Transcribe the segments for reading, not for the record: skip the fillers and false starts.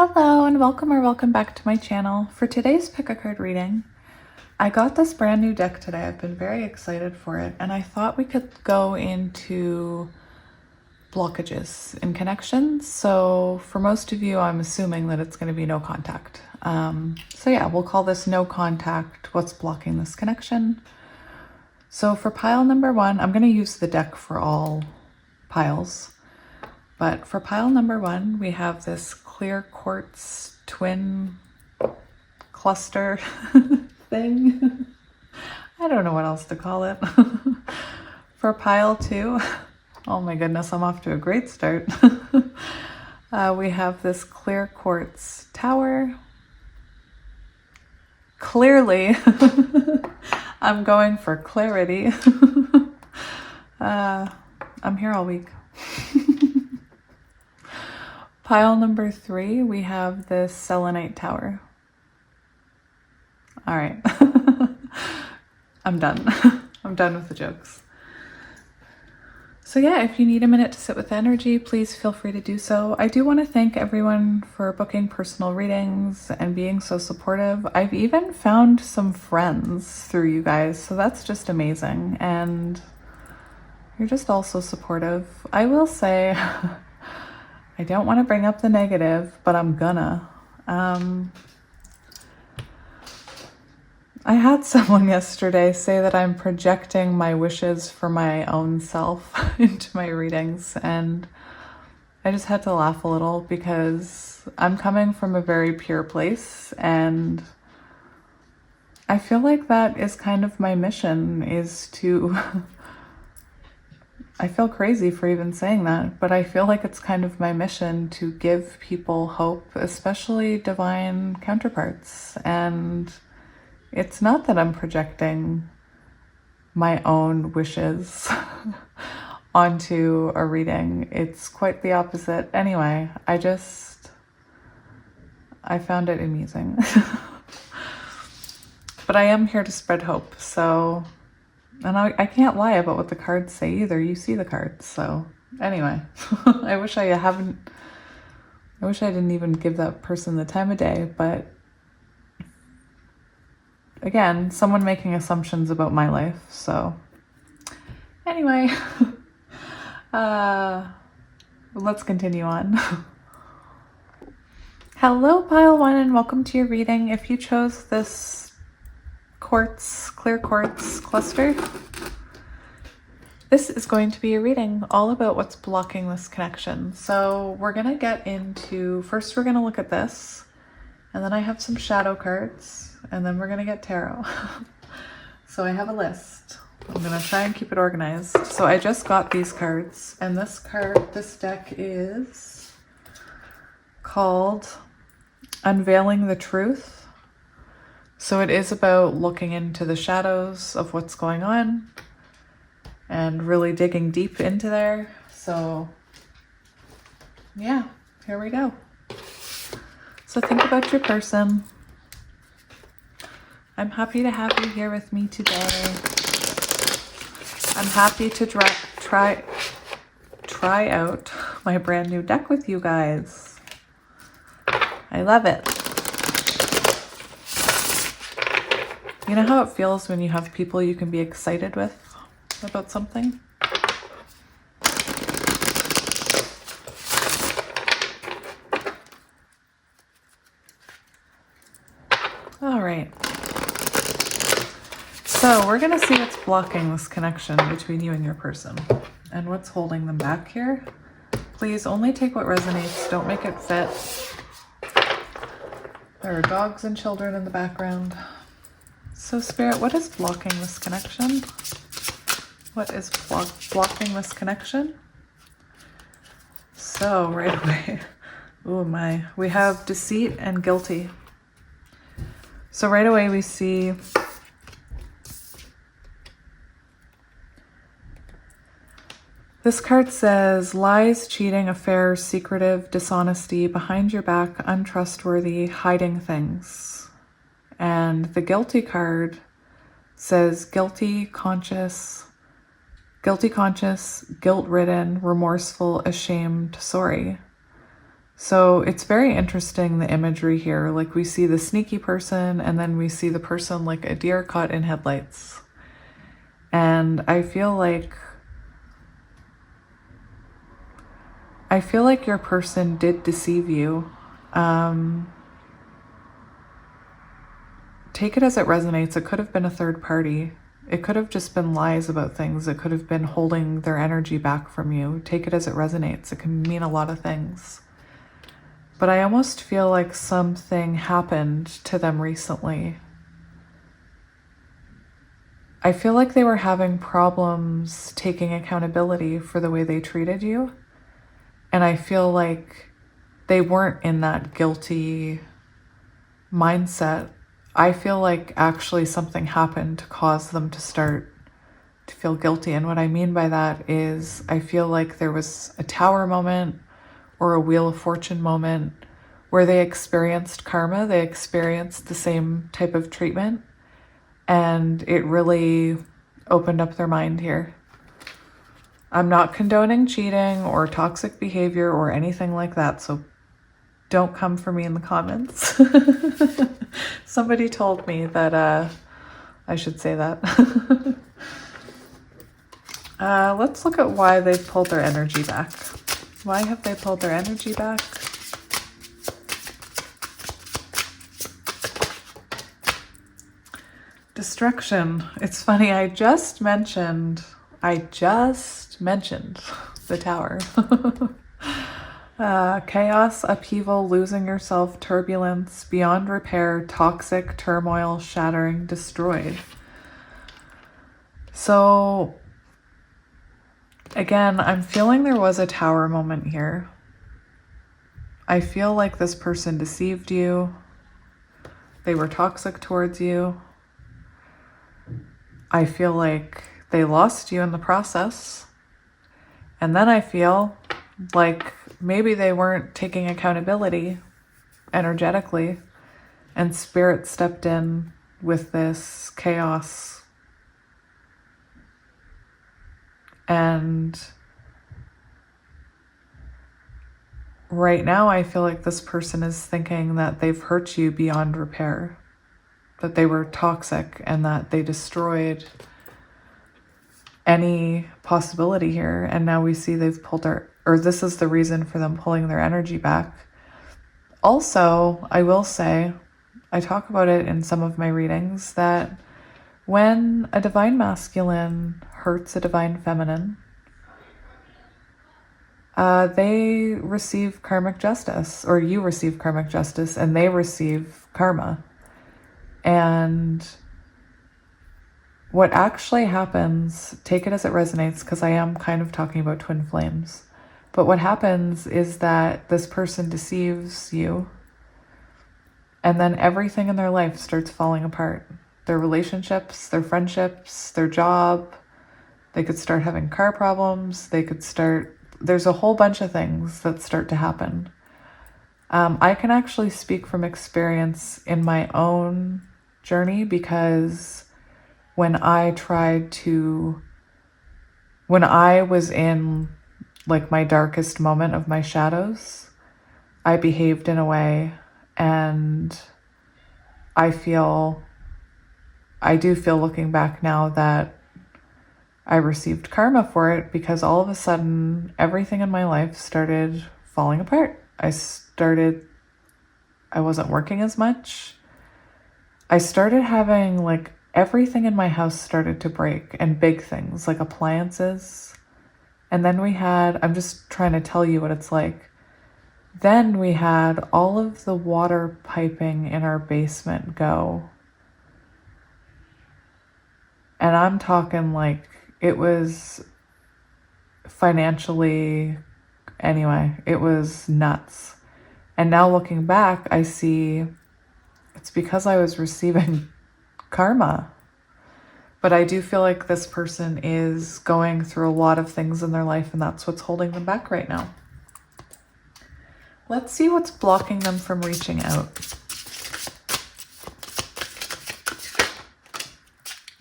Hello and welcome back to my channel. For today's pick a card reading, I got this brand new deck today. I've been very excited for it, and I thought we could go into blockages and connections. So for most of you, I'm assuming that it's going to be no contact. So yeah, we'll call this no contact. What's blocking this connection? So for pile number one, I'm going to use the deck for all piles. But for pile number one, we have this clear quartz twin cluster thing. I don't know what else to call it. For pile two, oh my goodness, I'm off to a great start. We have this clear quartz tower. Clearly, I'm going for clarity. I'm here all week. Pile number three, we have this selenite tower. All right, I'm done. I'm done with the jokes. So yeah, if you need a minute to sit with energy, please feel free to do so. I do want to thank everyone for booking personal readings and being so supportive. I've even found some friends through you guys, so that's just amazing. And you're just all so supportive. I will say, I don't want to bring up the negative, but I'm gonna. I had someone yesterday say that I'm projecting my wishes for my own self into my readings, and I just had to laugh a little because I'm coming from a very pure place, and I feel like that is kind of my mission, is to I feel crazy for even saying that, but I feel like it's kind of my mission to give people hope, especially divine counterparts. And it's not that I'm projecting my own wishes onto a reading. It's quite the opposite. Anyway, I found it amusing. But I am here to spread hope, so... And I can't lie about what the cards say either. You see the cards. So anyway, I wish I didn't even give that person the time of day. But again, someone making assumptions about my life. So anyway, let's continue on. Hello, pile one, and welcome to your reading. If you chose this clear quartz cluster, this is going to be a reading all about what's blocking this connection. So we're going to get into, first we're going to look at this, and then I have some shadow cards, and then we're going to get tarot. So I have a list. I'm going to try and keep it organized. So I just got these cards, and this deck is called Unveiling the Truth. So it is about looking into the shadows of what's going on and really digging deep into there. So yeah, here we go. So think about your person. I'm happy to have you here with me today. I'm happy to try out my brand new deck with you guys. I love it. You know how it feels when you have people you can be excited with about something? All right. So we're going to see what's blocking this connection between you and your person and what's holding them back here. Please only take what resonates. Don't make it fit. There are dogs and children in the background. So Spirit, what is blocking this connection? What is blocking this connection? So right away, oh my, we have deceit and guilty. So right away we see this card says lies, cheating, affairs, secretive, dishonesty, behind your back, untrustworthy, hiding things. And the guilty card says guilty, conscious, guilt-ridden, remorseful, ashamed, sorry. So it's very interesting, the imagery here. Like we see the sneaky person and then we see the person like a deer caught in headlights. And I feel like your person did deceive you. Take it as it resonates. It could have been a third party. It could have just been lies about things. It could have been holding their energy back from you. Take it as it resonates. It can mean a lot of things. But I almost feel like something happened to them recently. I feel like they were having problems taking accountability for the way they treated you. And I feel like they weren't in that guilty mindset. I feel like actually something happened to cause them to start to feel guilty. And what I mean by that is I feel like there was a tower moment or a Wheel of Fortune moment where they experienced karma. They experienced the same type of treatment. And it really opened up their mind here. I'm not condoning cheating or toxic behavior or anything like that, so don't come for me in the comments. Somebody told me that I should say that. Let's look at why they've pulled their energy back. Why have they pulled their energy back? Destruction. It's funny, I just mentioned the Tower. Chaos, upheaval, losing yourself, turbulence, beyond repair, toxic, turmoil, shattering, destroyed. So, again, I'm feeling there was a Tower moment here. I feel like this person deceived you. They were toxic towards you. I feel like they lost you in the process. And then I feel like maybe they weren't taking accountability energetically, and Spirit stepped in with this chaos. And right now I feel like this person is thinking that they've hurt you beyond repair, that they were toxic and that they destroyed any possibility here. And now we see they've pulled this is the reason for them pulling their energy back. Also, I will say, I talk about it in some of my readings, that when a divine masculine hurts a divine feminine, they receive karmic justice, or you receive karmic justice, and they receive karma. And what actually happens, take it as it resonates, because I am kind of talking about twin flames. But what happens is that this person deceives you, and then everything in their life starts falling apart. Their relationships, their friendships, their job. They could start having car problems. There's a whole bunch of things that start to happen. I can actually speak from experience in my own journey, because when I was in like my darkest moment of my shadows, I behaved in a way, and I do feel looking back now that I received karma for it, because all of a sudden everything in my life started falling apart. I wasn't working as much. I started having like everything in my house started to break, and big things like appliances. And then I'm just trying to tell you what it's like. Then we had all of the water piping in our basement go. And I'm talking like it was financially, anyway, it was nuts. And now looking back, I see it's because I was receiving karma. But I do feel like this person is going through a lot of things in their life, and that's what's holding them back right now. Let's see what's blocking them from reaching out.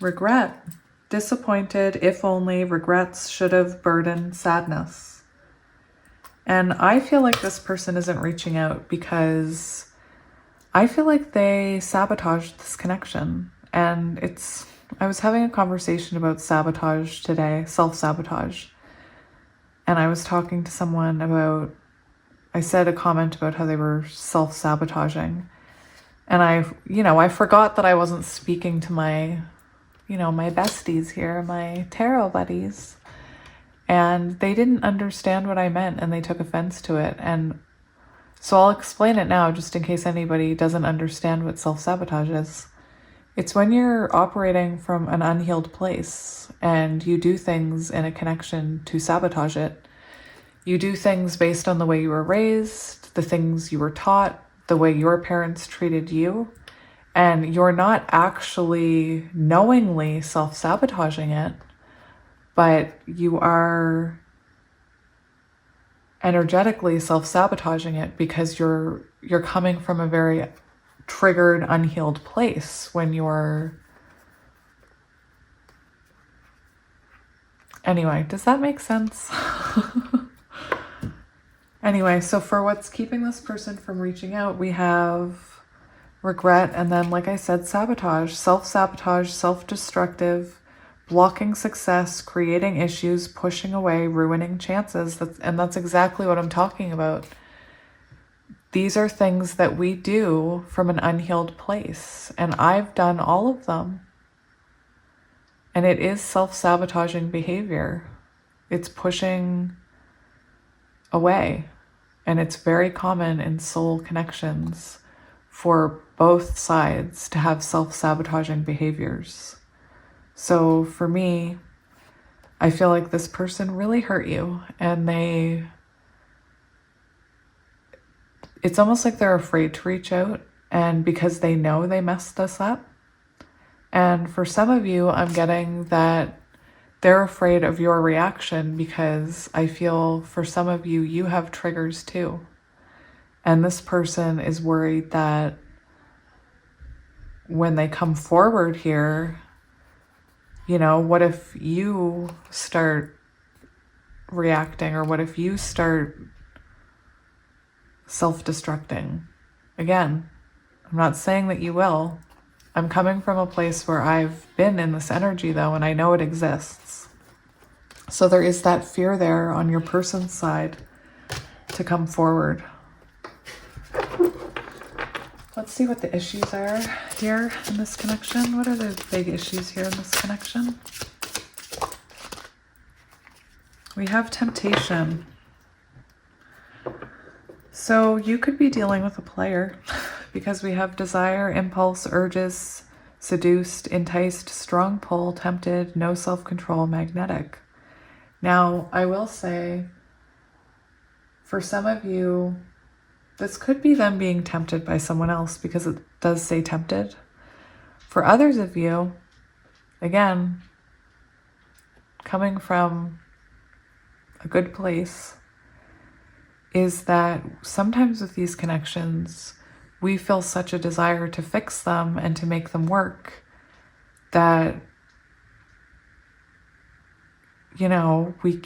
Regret. Disappointed, if only, regrets, should have, burden, sadness. And I feel like this person isn't reaching out because I feel like they sabotaged this connection. And I was having a conversation about sabotage today, self-sabotage. And I was talking to someone about, I said a comment about how they were self-sabotaging. And I forgot that I wasn't speaking to my, my besties here, my tarot buddies. And they didn't understand what I meant and they took offense to it. And so I'll explain it now just in case anybody doesn't understand what self-sabotage is. It's when you're operating from an unhealed place and you do things in a connection to sabotage it. You do things based on the way you were raised, the things you were taught, the way your parents treated you, and you're not actually knowingly self-sabotaging it, but you are energetically self-sabotaging it because you're coming from a very triggered, unhealed place when you're... Anyway, does that make sense? Anyway, so for what's keeping this person from reaching out, we have regret, and then, like I said, sabotage, self-sabotage, self-destructive, blocking success, creating issues, pushing away, ruining chances. And that's exactly what I'm talking about. These are things that we do from an unhealed place, and I've done all of them. And it is self-sabotaging behavior. It's pushing away. And it's very common in soul connections for both sides to have self-sabotaging behaviors. So for me, I feel like this person really hurt you, and it's almost like they're afraid to reach out, and because they know they messed this up. And for some of you, I'm getting that they're afraid of your reaction because I feel for some of you, you have triggers too. And this person is worried that when they come forward here, what if you start reacting, or what if you start self-destructing? Again, I'm not saying that you will. I'm coming from a place where I've been in this energy though, and I know it exists. So there is that fear there on your person's side to come forward. Let's see what the issues are here in this connection. What are the big issues here in this connection? We have temptation. So you could be dealing with a player because we have desire, impulse, urges, seduced, enticed, strong pull, tempted, no self-control, magnetic. Now, I will say, for some of you, this could be them being tempted by someone else because it does say tempted. For others of you, again, coming from a good place, is that sometimes with these connections, we feel such a desire to fix them and to make them work that, we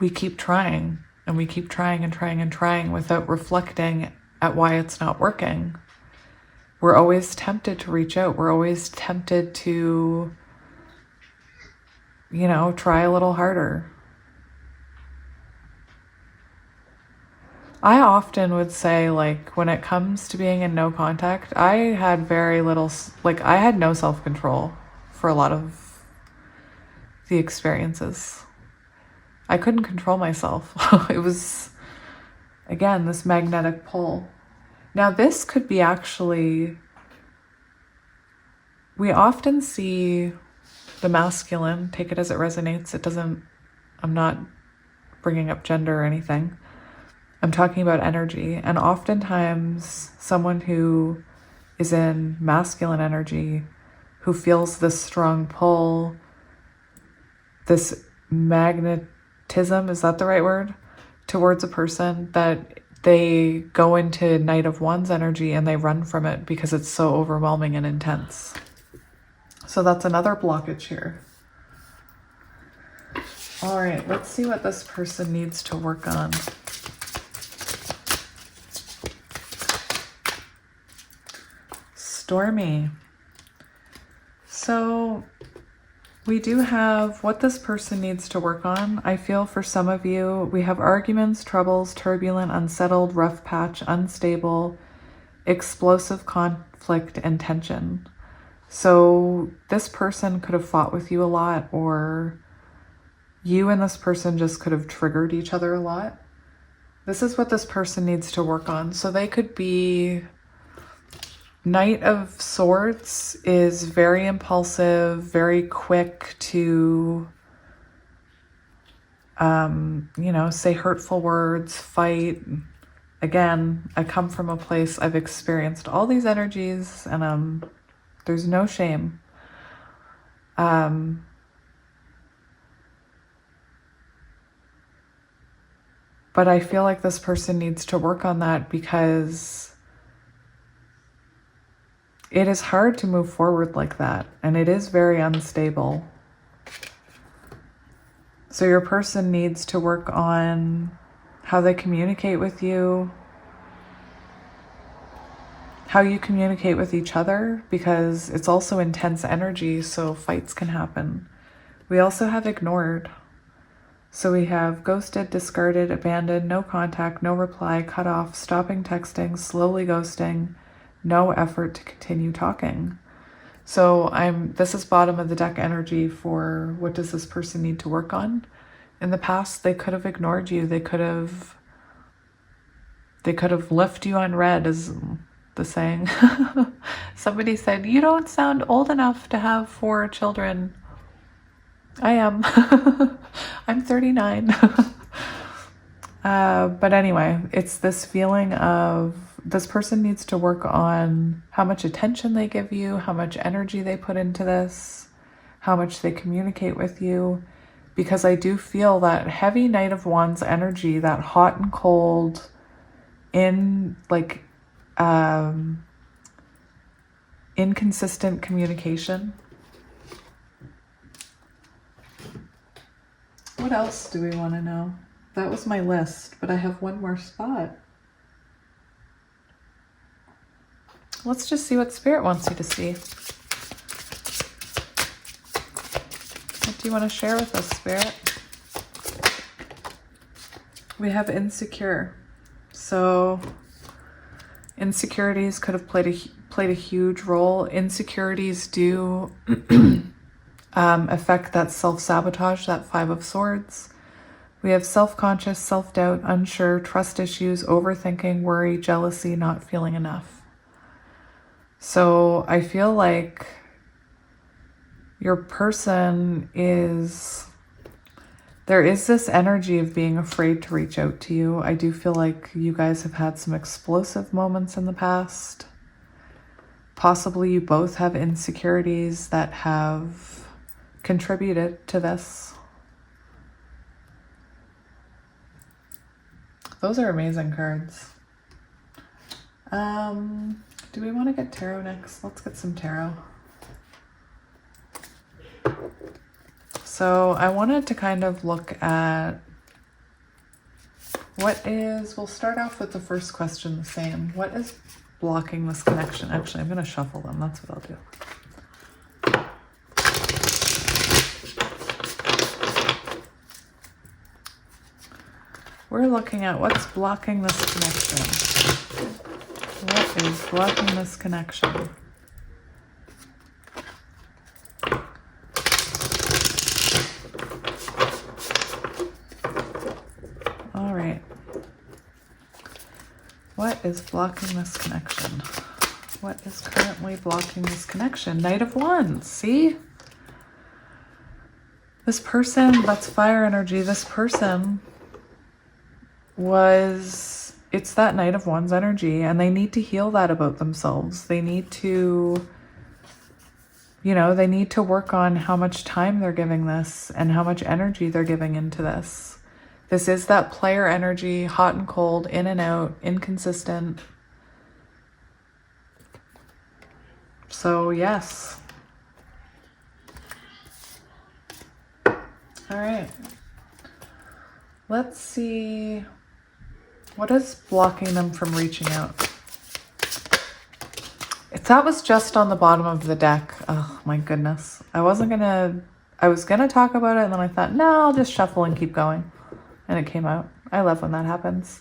keep trying, and we keep trying and trying and trying without reflecting at why it's not working. We're always tempted to reach out. We're always tempted to, try a little harder. I often would say, when it comes to being in no contact, I had very little, I had no self-control for a lot of the experiences. I couldn't control myself. It was, again, this magnetic pull. Now, this could be actually, we often see the masculine, take it as it resonates. I'm not bringing up gender or anything. I'm talking about energy. And oftentimes someone who is in masculine energy, who feels this strong pull, this magnetism, is that the right word? Towards a person, that they go into Knight of Wands energy and they run from it because it's so overwhelming and intense. So that's another blockage here. All right, let's see what this person needs to work on. Stormy. So we do have what this person needs to work on. I feel for some of you, we have arguments, troubles, turbulent, unsettled, rough patch, unstable, explosive conflict, and tension. So this person could have fought with you a lot, or you and this person just could have triggered each other a lot. This is what this person needs to work on. So they could be... Knight of Swords is very impulsive, very quick to, say hurtful words, fight. Again, I come from a place, I've experienced all these energies, and there's no shame. But I feel like this person needs to work on that, because it is hard to move forward like that, and it is very unstable. So your person needs to work on how they communicate with you, how you communicate with each other, because it's also intense energy, so fights can happen. We also have ignored. So we have ghosted, discarded, abandoned, no contact, no reply, cut off, stopping texting, slowly ghosting, no effort to continue talking. So this is bottom of the deck energy for what does this person need to work on. In the past, they could have ignored you. They could have left you on red, is the saying. Somebody said, you don't sound old enough to have 4 children. I am. I'm 39. But anyway, it's this feeling of this person needs to work on how much attention they give you, how much energy they put into this, how much they communicate with you. Because I do feel that heavy Knight of Wands energy, that hot and cold, inconsistent communication. What else do we want to know? That was my list, but I have one more spot. Let's just see what Spirit wants you to see. What do you want to share with us, Spirit? We have insecure. So insecurities could have played a huge role. Insecurities do affect that self-sabotage, that 5 of Swords. We have self-conscious, self-doubt, unsure, trust issues, overthinking, worry, jealousy, not feeling enough. So I feel like your person there is this energy of being afraid to reach out to you. I do feel like you guys have had some explosive moments in the past. Possibly you both have insecurities that have contributed to this. Those are amazing cards. Do we want to get tarot next? Let's get some tarot. So I wanted to kind of look at we'll start off with the first question the same. What is blocking this connection? Actually, I'm going to shuffle them. That's what I'll do. We're looking at what's blocking this connection. What is blocking this connection? All right. What is blocking this connection? What is currently blocking this connection? Knight of Wands, see? This person, that's fire energy. This person it's that Knight of Wands energy, and they need to heal that about themselves. They need to, they need to work on how much time they're giving this and how much energy they're giving into this. This is that player energy, hot and cold, in and out, inconsistent. So yes. All right. Let's see. What is blocking them from reaching out? That was just on the bottom of the deck. Oh my goodness. I was gonna talk about it, and then I thought, no, I'll just shuffle and keep going. And it came out. I love when that happens.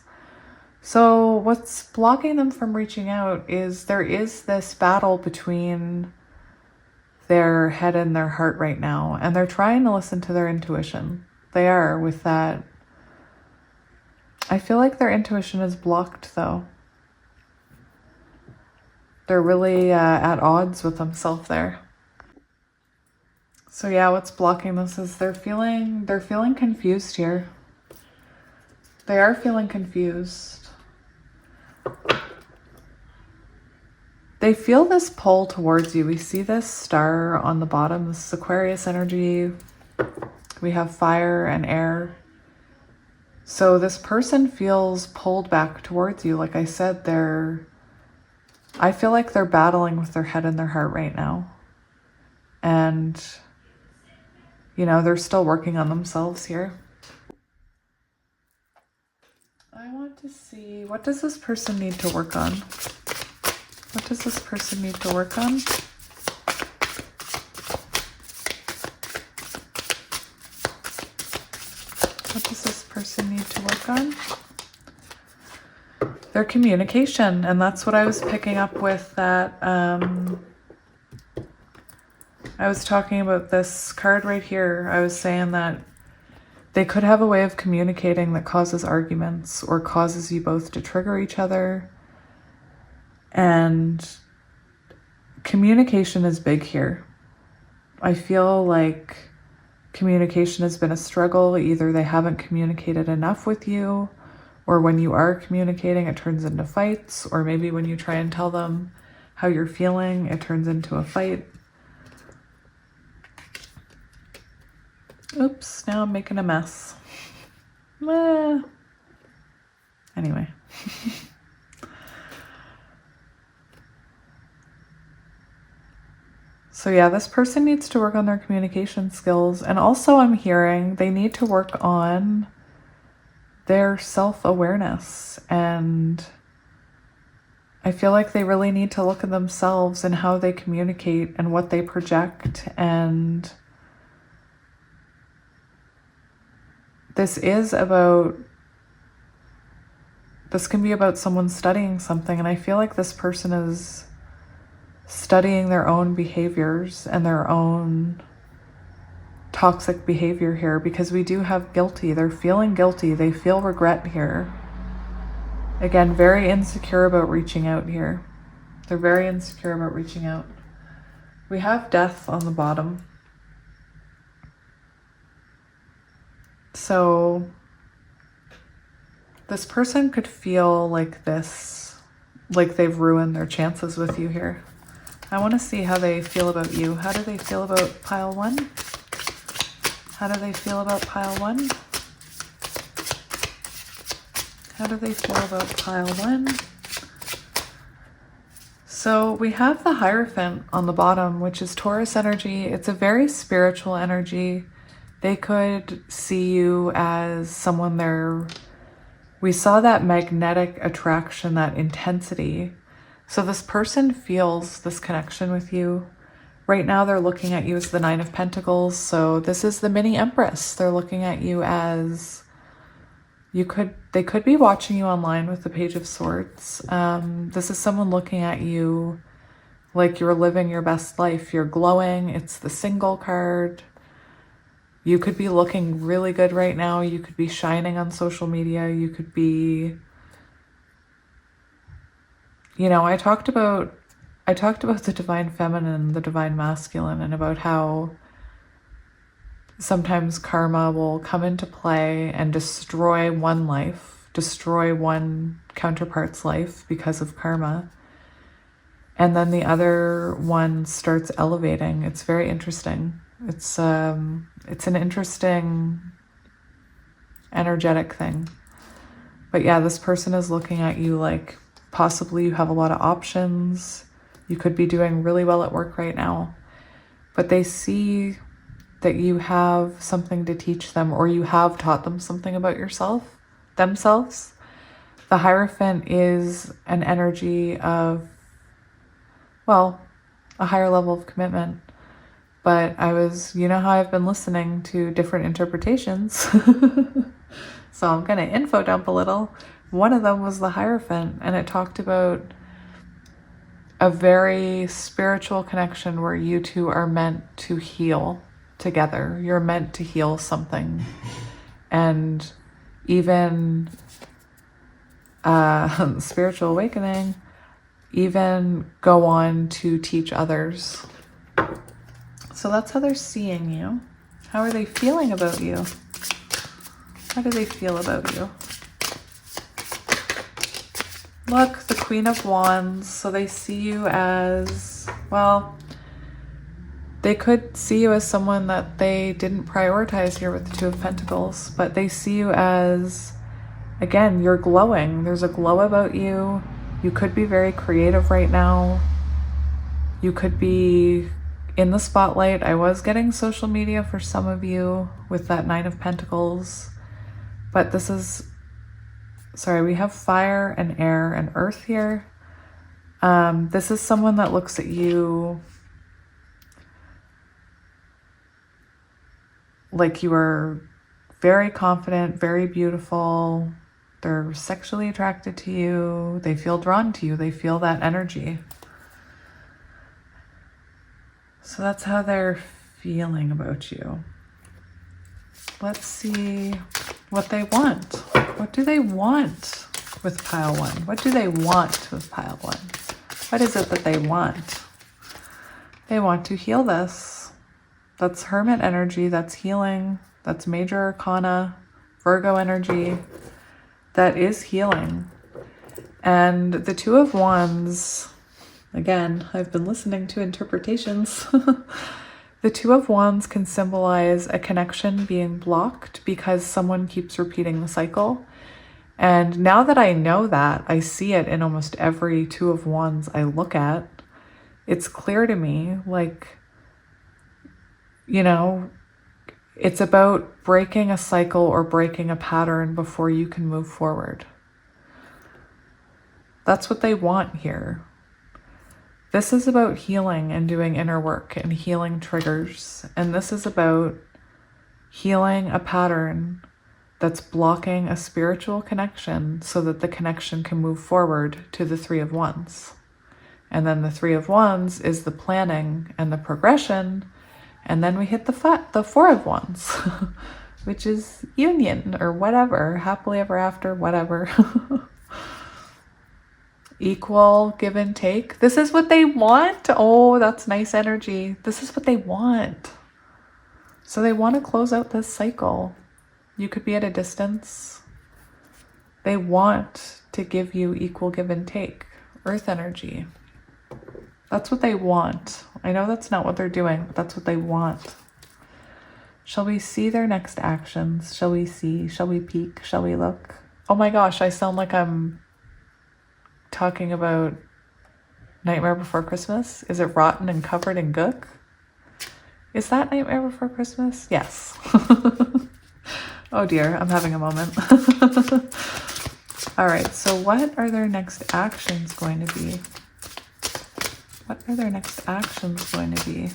So what's blocking them from reaching out is there is this battle between their head and their heart right now, and they're trying to listen to their intuition. They are with that. I feel like their intuition is blocked though. They're really at odds with themselves there. So yeah, what's blocking this is they're feeling confused here. They are feeling confused. They feel this pull towards you. We see this star on the bottom. This is Aquarius energy. We have fire and air. So this person feels pulled back towards you. Like I said, I feel like they're battling with their head and their heart right now. And, you know, they're still working on themselves here. I want to see, what does this person need to work on? What does this person need to work on? What does this person need to work on? Their communication. And that's what I was picking up with that. I was talking about this card right here. I was saying that they could have a way of communicating that causes arguments or causes you both to trigger each other. And communication is big here. I feel like communication has been a struggle. Either they haven't communicated enough with you, or when you are communicating, it turns into fights, or maybe when you try and tell them how you're feeling, it turns into a fight. Oops, now I'm making a mess. Anyway. So yeah, this person needs to work on their communication skills. And also I'm hearing they need to work on their self-awareness. And I feel like they really need to look at themselves and how they communicate and what they project. And this can be about someone studying something. And I feel like this person is studying their own behaviors and their own toxic behavior here, because we do have guilty. They're feeling guilty. They feel regret here. Again, very insecure about reaching out here. They're very insecure about reaching out. We have death on the bottom. So this person could feel like this, like they've ruined their chances with you here. I want to see how they feel about you. How do they feel about pile one? How do they feel about pile one? How do they feel about pile one? So we have the Hierophant on the bottom, which is Taurus energy. It's a very spiritual energy. They could see you as someone we saw that magnetic attraction, that intensity. So this person feels this connection with you. Right now they're looking at you as the Nine of Pentacles. So this is the mini Empress. They're looking at you as they could be watching you online with the Page of Swords. This is someone looking at you like you're living your best life. You're glowing. It's the Single card. You could be looking really good right now. You could be shining on social media. You could be, you know, I talked about the divine feminine, the divine masculine, and about how sometimes karma will come into play and destroy one life, destroy one counterpart's life because of karma. And then the other one starts elevating. It's very interesting. It's an interesting energetic thing. But yeah, this person is looking at you like possibly you have a lot of options. You could be doing really well at work right now. But they see that you have something to teach them, or you have taught them something about themselves. The Hierophant is an energy of, well, a higher level of commitment. But you know how I've been listening to different interpretations. So I'm going to info dump a little. One of them was the Hierophant, and it talked about a very spiritual connection where you two are meant to heal together. You're meant to heal something. And even spiritual awakening, even go on to teach others. So that's how they're seeing you. How are they feeling about you? How do they feel about you? Look, the Queen of Wands. So they see you as, well, they could see you as someone that they didn't prioritize here with the Two of Pentacles, but they see you as, again, you're glowing. There's a glow about you. You could be very creative right now. You could be in the spotlight. I was getting social media for some of you with that Nine of Pentacles, but this is, sorry, we have fire and air and earth here. This is someone that looks at you like you are very confident, very beautiful. They're sexually attracted to you. They feel drawn to you. They feel that energy. So that's how they're feeling about you. Let's see what they want. What do they want with pile one? What do they want with pile one? What is it that they want? They want to heal this. That's Hermit energy. That's healing. That's Major Arcana, Virgo energy. That is healing. And the Two of Wands, again, I've been listening to interpretations. The Two of Wands can symbolize a connection being blocked because someone keeps repeating the cycle. And now that I know that, I see it in almost every Two of Wands I look at. It's clear to me, like, you know, it's about breaking a cycle or breaking a pattern before you can move forward. That's what they want here. This is about healing and doing inner work and healing triggers. And this is about healing a pattern that's blocking a spiritual connection so that the connection can move forward to the Three of Wands. And then the Three of Wands is the planning and the progression. And then we hit the Four of Wands, which is union or whatever, happily ever after, whatever. Equal give and take. This is what they want. Oh, that's nice energy. This is what they want. So they want to close out this cycle. You could be at a distance. They want to give you equal give and take. Earth energy. That's what they want. I know that's not what they're doing, but that's what they want. Shall we see their next actions? Shall we see? Shall we peek? Shall we look? Oh my gosh, I sound like I'm talking about Nightmare Before Christmas. Is it rotten and covered in gook? Is that Nightmare Before Christmas? Yes. Oh dear, I'm having a moment. All right, so what are their next actions going to be? What are their next actions going to be?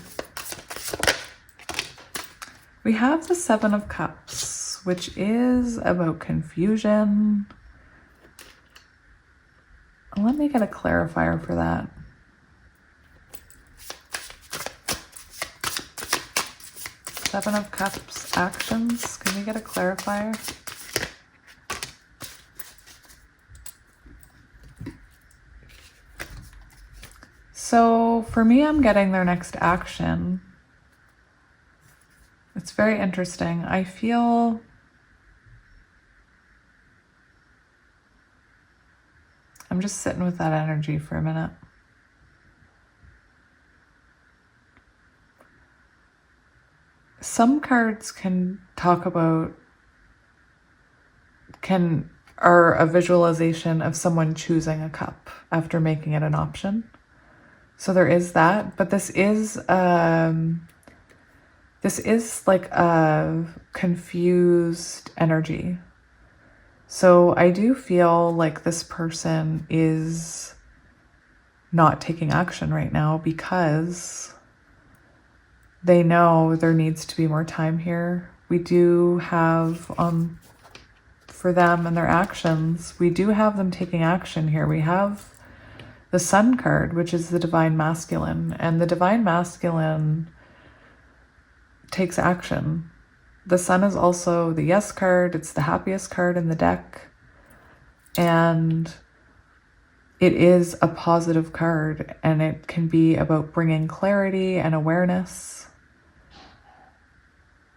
We have the Seven of Cups, which is about confusion. Let me get a clarifier for that. Seven of Cups actions. Can we get a clarifier? So for me, I'm getting their next action. It's very interesting. I feel I'm just sitting with that energy for a minute. Some cards can talk about, are a visualization of someone choosing a cup after making it an option. So there is that, but this is This is like a confused energy. So I do feel like this person is not taking action right now because they know there needs to be more time here. We do have, for them and their actions, we do have them taking action here. We have the Sun card, which is the divine masculine, and the divine masculine takes action. The Sun is also the yes card. It's the happiest card in the deck, and it is a positive card, and it can be about bringing clarity and awareness.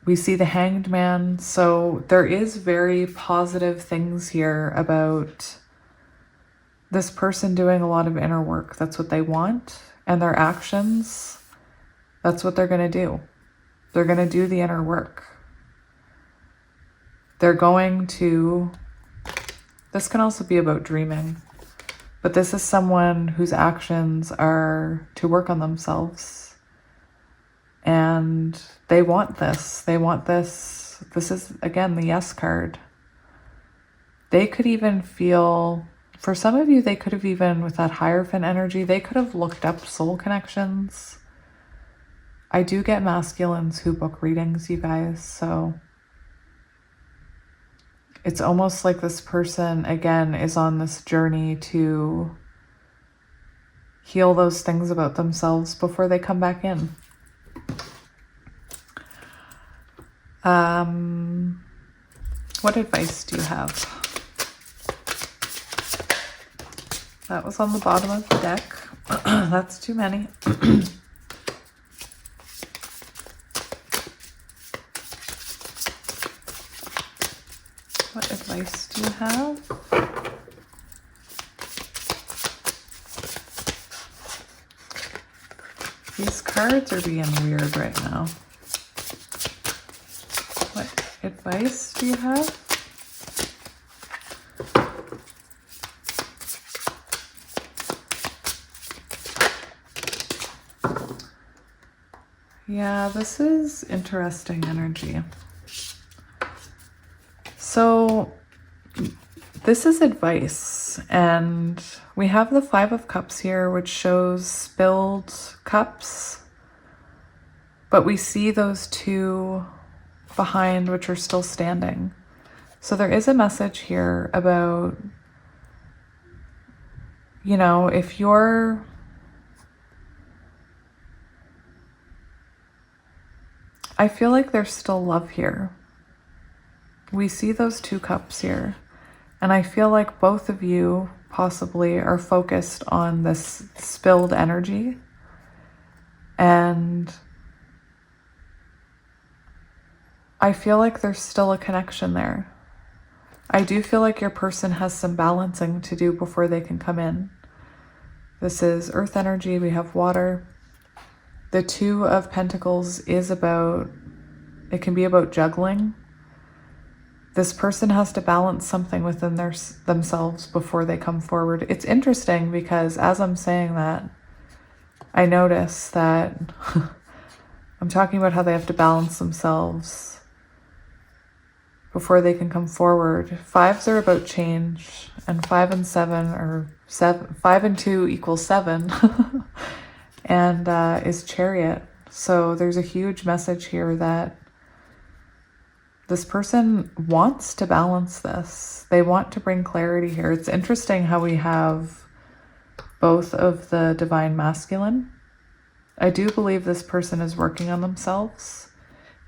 We see the Hanged Man, so there is very positive things here about this person doing a lot of inner work. That's what they want, and their actions, that's what they're going to do. They're going to do the inner work. They're going to, this can also be about dreaming, but this is someone whose actions are to work on themselves. And they want this. They want this. This is, again, the yes card. They could even feel, for some of you, they could have even, with that Hierophant energy, they could have looked up soul connections. I do get masculines who book readings, you guys, so it's almost like this person, again, is on this journey to heal those things about themselves before they come back in. What advice do you have? That was on the bottom of the deck. That's too many. What advice do you have? These cards are being weird right now. What advice do you have? Yeah, this is interesting energy. So this is advice, and we have the Five of Cups here, which shows spilled cups, but we see those two behind, which are still standing. So there is a message here about, you know, if you're, I feel like there's still love here. We see those two cups here, and I feel like both of you possibly are focused on this spilled energy, and I feel like there's still a connection there. I do feel like your person has some balancing to do before they can come in. This is earth energy, we have water. The Two of Pentacles is about, it can be about juggling. This person has to balance something within themselves before they come forward. It's interesting because as I'm saying that, I notice that I'm talking about how they have to balance themselves before they can come forward. Fives are about change, and 5 and 7 are 5 and 2 equals 7. And is Chariot. So there's a huge message here that this person wants to balance this. They want to bring clarity here. It's interesting how we have both of the divine masculine. I do believe this person is working on themselves,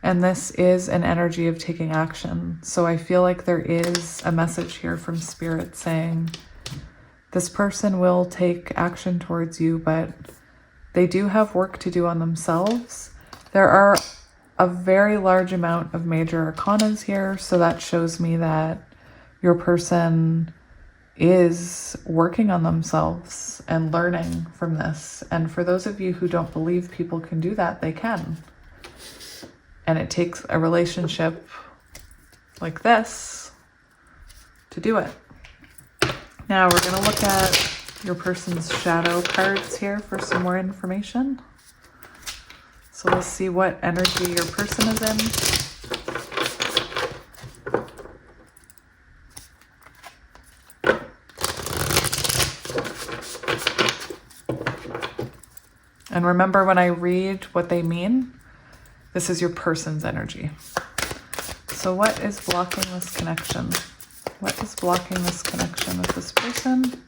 and this is an energy of taking action. So I feel like there is a message here from Spirit saying this person will take action towards you, but they do have work to do on themselves. There are a very large amount of major arcanas here, so that shows me that your person is working on themselves and learning from this. And for those of you who don't believe people can do that, they can. And it takes a relationship like this to do it. Now we're going to look at your person's shadow cards here for some more information. So we'll see what energy your person is in. And remember, when I read what they mean, this is your person's energy. So what is blocking this connection? What is blocking this connection with this person?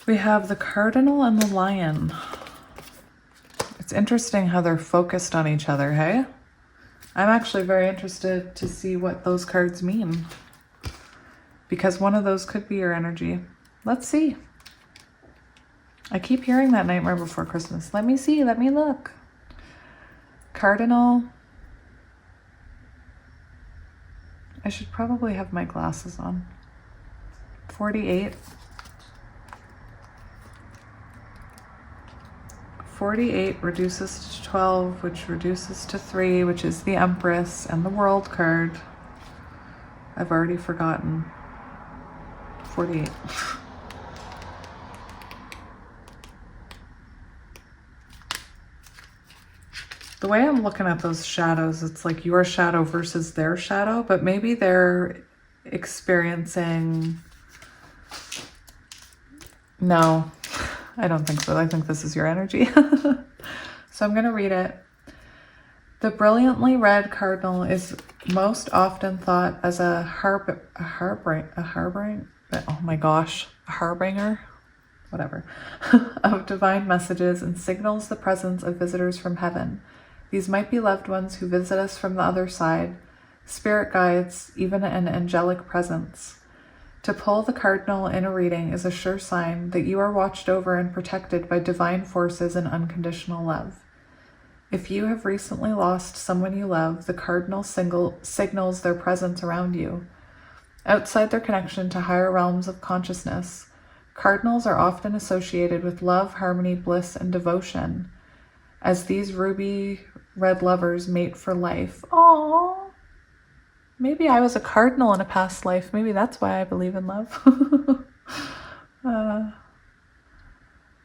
We have the Cardinal and the Lion. It's interesting how they're focused on each other, hey? I'm actually very interested to see what those cards mean, because one of those could be your energy. Let's see. I keep hearing that Nightmare Before Christmas. Let me see. Let me look. Cardinal. I should probably have my glasses on. 48. 48 reduces to 12, which reduces to 3, which is the Empress and the World card. I've already forgotten. 48. The way I'm looking at those shadows, it's like your shadow versus their shadow, but maybe they're experiencing... No, I don't think so. I think this is your energy. So I'm going to read it. The brilliantly red cardinal is most often thought as a harbinger, whatever, of divine messages, and signals the presence of visitors from heaven. These might be loved ones who visit us from the other side, spirit guides, even an angelic presence. To pull the cardinal in a reading is a sure sign that you are watched over and protected by divine forces and unconditional love. If you have recently lost someone you love, the cardinal signals their presence around you. Outside their connection to higher realms of consciousness, cardinals are often associated with love, harmony, bliss, and devotion, as these ruby red lovers mate for life. Aww. Maybe I was a cardinal in a past life. Maybe that's why I believe in love.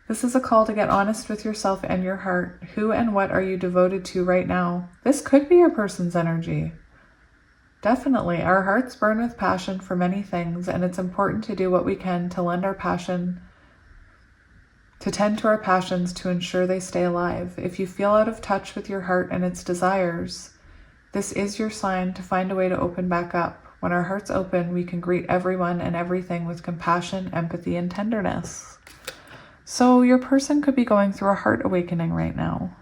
This is a call to get honest with yourself and your heart. Who and what are you devoted to right now? This could be your person's energy. Definitely. Our hearts burn with passion for many things, and it's important to do what we can to lend our passion, to tend to our passions to ensure they stay alive. If you feel out of touch with your heart and its desires, this is your sign to find a way to open back up. When our hearts open, we can greet everyone and everything with compassion, empathy, and tenderness. So your person could be going through a heart awakening right now.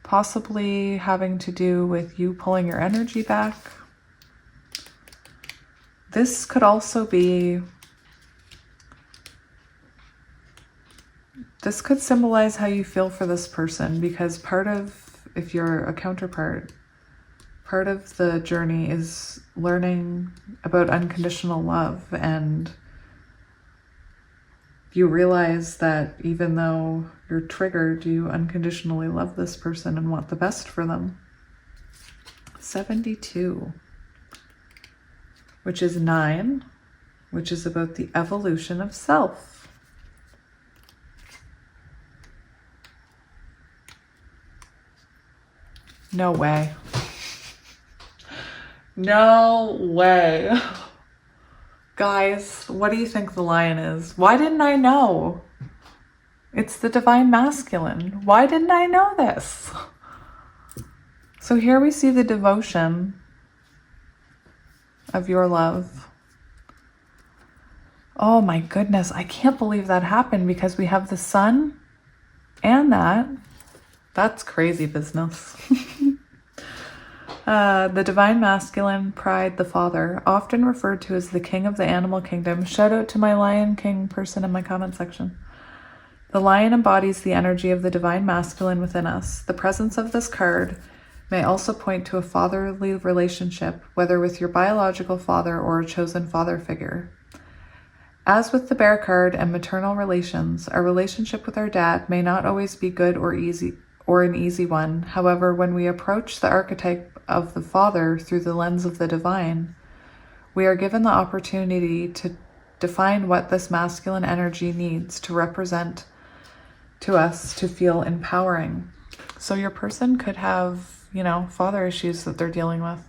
Possibly having to do with you pulling your energy back. This could also be... This could symbolize how you feel for this person, because part of, if you're a counterpart, part of the journey is learning about unconditional love, and you realize that even though you're triggered, you unconditionally love this person and want the best for them. 72, which is 9, which is about the evolution of self. No way. No way. Guys, what do you think the Lion is? Why didn't I know? It's the divine masculine. Why didn't I know this? So here we see the devotion of your love. Oh my goodness, I can't believe that happened, because we have the sun and that. That's crazy business. The divine masculine, pride, the father, often referred to as the king of the animal kingdom. Shout out to my Lion King person in my comment section. The lion embodies the energy of the divine masculine within us. The presence of this card may also point to a fatherly relationship, whether with your biological father or a chosen father figure. As with the bear card and maternal relations, our relationship with our dad may not always be good or easy, or an easy one. However, when we approach the archetype of the father through the lens of the divine, we are given the opportunity to define what this masculine energy needs to represent to us to feel empowering. So your person could have, you know, father issues that they're dealing with.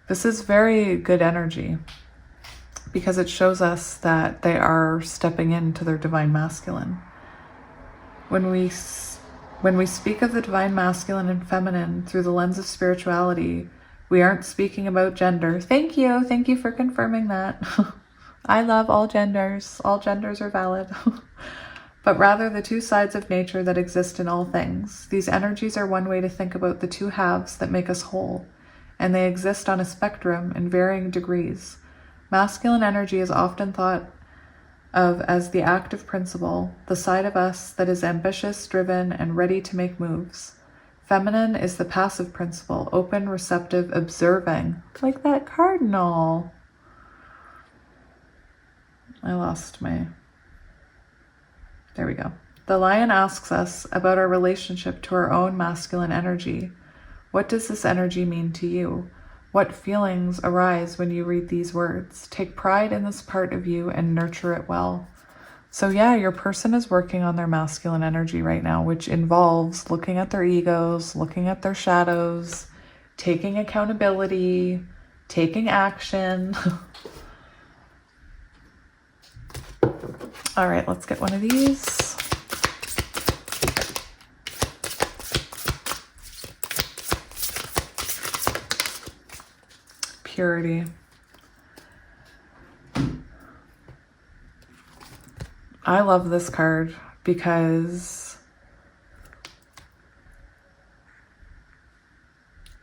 This is very good energy because it shows us that they are stepping into their divine masculine. When we speak of the divine masculine and feminine through the lens of spirituality, we aren't speaking about gender. Thank you for confirming that. I love all genders. All genders are valid. But rather the two sides of nature that exist in all things. These energies are one way to think about the two halves that make us whole, and they exist on a spectrum in varying degrees. Masculine energy is often thought of as the active principle, the side of us that is ambitious, driven, and ready to make moves. Feminine is the passive principle, open, receptive, observing, like that cardinal. I lost my... There we go. The lion asks us about our relationship to our own masculine energy. What does this energy mean to you? What feelings arise when you read these words? Take pride in this part of you and nurture it well. So yeah, your person is working on their masculine energy right now, which involves looking at their egos, looking at their shadows, taking accountability, taking action. All right, let's get one of these. Purity. I love this card because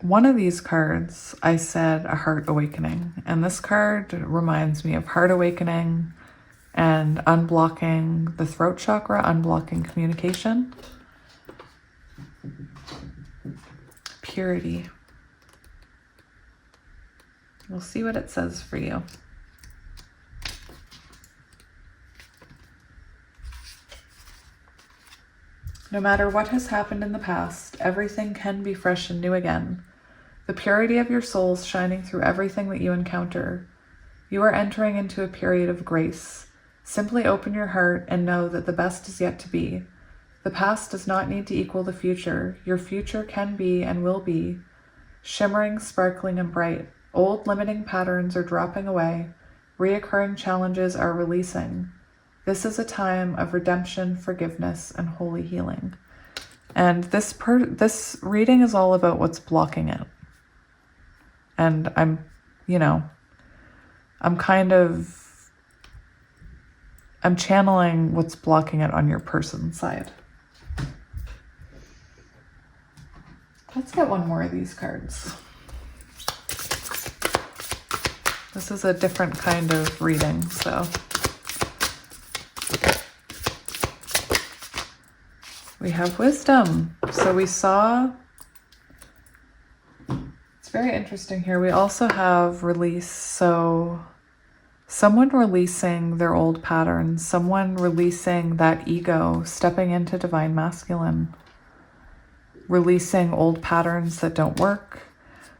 one of these cards, I said a heart awakening, and this card reminds me of heart awakening and unblocking the throat chakra, unblocking communication. Purity. We'll see what it says for you. No matter what has happened in the past, everything can be fresh and new again. The purity of your soul's shining through everything that you encounter. You are entering into a period of grace. Simply open your heart and know that the best is yet to be. The past does not need to equal the future. Your future can be and will be shimmering, sparkling, and bright. Old limiting patterns are dropping away. Reoccurring challenges are releasing. This is a time of redemption, forgiveness, and holy healing. And this reading is all about what's blocking it. And I'm channeling what's blocking it on your person's side. Let's get one more of these cards. This is a different kind of reading, so. We have wisdom. So we saw, it's very interesting here. We also have release. So someone releasing their old patterns, someone releasing that ego, stepping into divine masculine, releasing old patterns that don't work.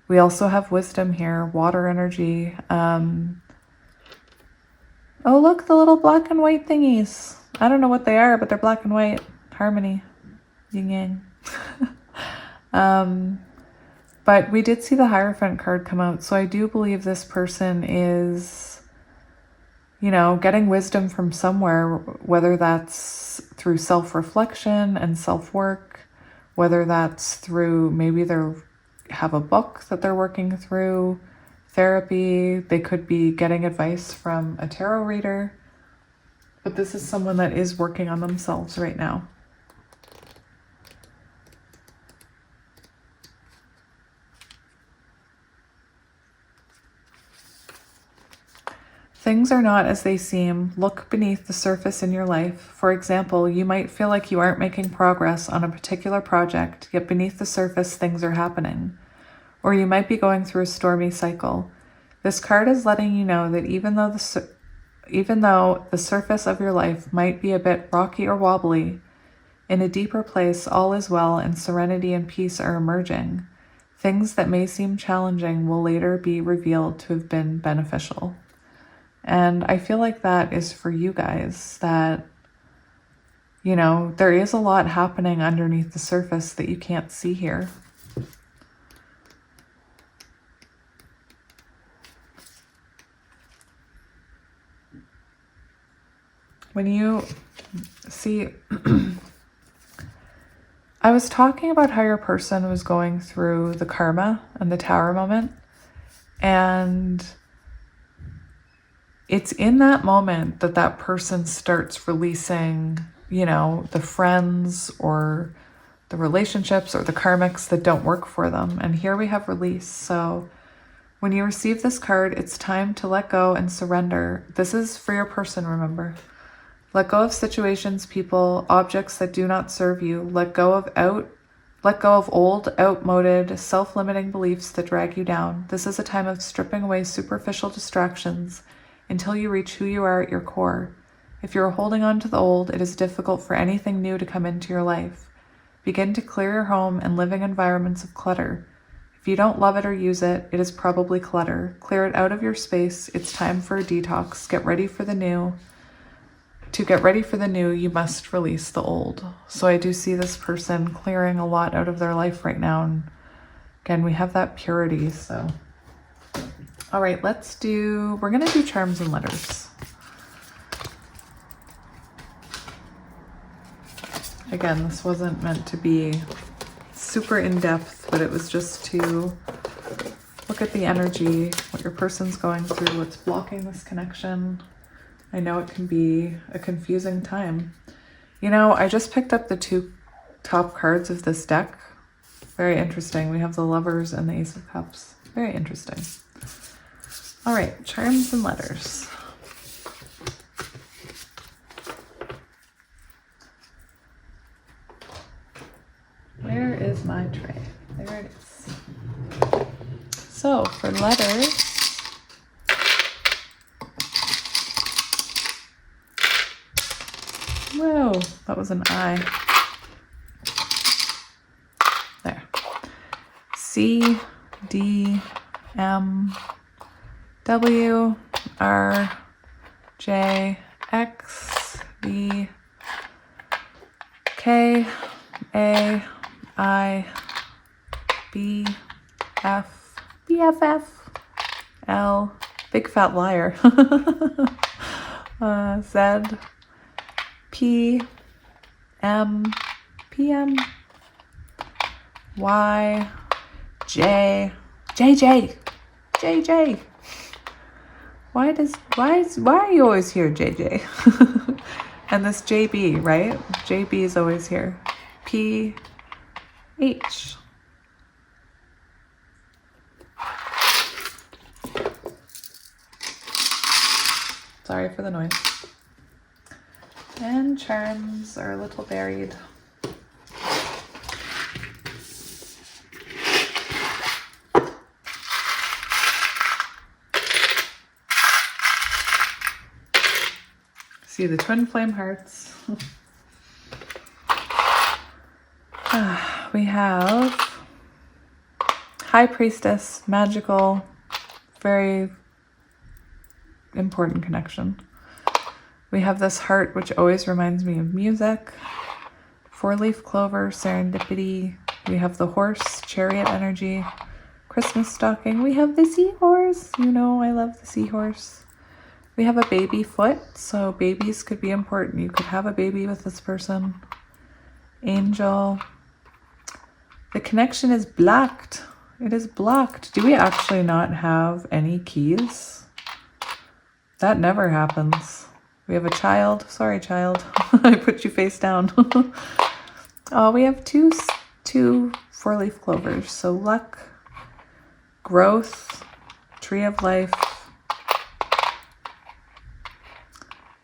We also have wisdom here, water energy. Oh, look, the little black and white thingies. I don't know what they are, but they're black and white. Harmony, yin yang. But we did see the Hierophant card come out. So I do believe this person is, getting wisdom from somewhere, whether that's through self-reflection and self-work, whether that's through maybe they have a book that they're working through, therapy. They could be getting advice from a tarot reader. But this is someone that is working on themselves right now. Things are not as they seem. Look beneath the surface in your life. For example, you might feel like you aren't making progress on a particular project, yet beneath the surface things are happening. Or you might be going through a stormy cycle. This card is letting you know that even though the surface of your life might be a bit rocky or wobbly, in a deeper place all is well and serenity and peace are emerging. Things that may seem challenging will later be revealed to have been beneficial. And I feel like that is for you guys, that You know, there is a lot happening underneath the surface that you can't see here. When you see, I was talking about how your person was going through the karma and the Tower moment, and it's in that moment that that person starts releasing, you know, the friends or the relationships or the karmics that don't work for them. And here we have release. So when you receive this card, it's time to let go and surrender. This is for your person, remember. Let go of situations, people, objects that do not serve you. Let go of old, outmoded, self-limiting beliefs that drag you down. This is a time of stripping away superficial distractions until you reach who you are at your core. If you're holding on to the old, it is difficult for anything new to come into your life. Begin to clear your home and living environments of clutter. If you don't love it or use it, it is probably clutter. Clear it out of your space. It's time for a detox. Get ready for the new. To get ready for the new, you must release the old. So I do see this person clearing a lot out of their life right now. And again, we have that purity, so. All right, we're gonna do charms and letters. Again, this wasn't meant to be super in-depth, but it was just to look at the energy, what your person's going through, what's blocking this connection. I know it can be a confusing time. You know, I just picked up the 2 top cards of this deck. Very interesting. We have the Lovers and the Ace of Cups. Very interesting. All right, charms and letters. Where is my tray? There it is. So for letters, whoa, that was an I. There. C, D, M, W, R, J, X, V, K, A, I, B, F, BFF, L, big fat liar, Z, P, M, PM, Y, J, JJ, JJ. Why are you always here, JJ? And this JB, right? JB is always here. P, H. Sorry for the noise. And charms are a little buried. See the twin flame hearts. We have High Priestess, magical, very important connection. We have this heart, which always reminds me of music. 4-leaf clover, serendipity. We have the horse, chariot energy, Christmas stocking. We have the seahorse. You know, I love the seahorse. We have a baby foot, so babies could be important. You could have a baby with this person. Angel. The connection is blocked. It is blocked. Do we actually not have any keys? That never happens. We have a child. Sorry, child. I put you face down. Oh, we have two 4-leaf clovers. So luck, growth, tree of life.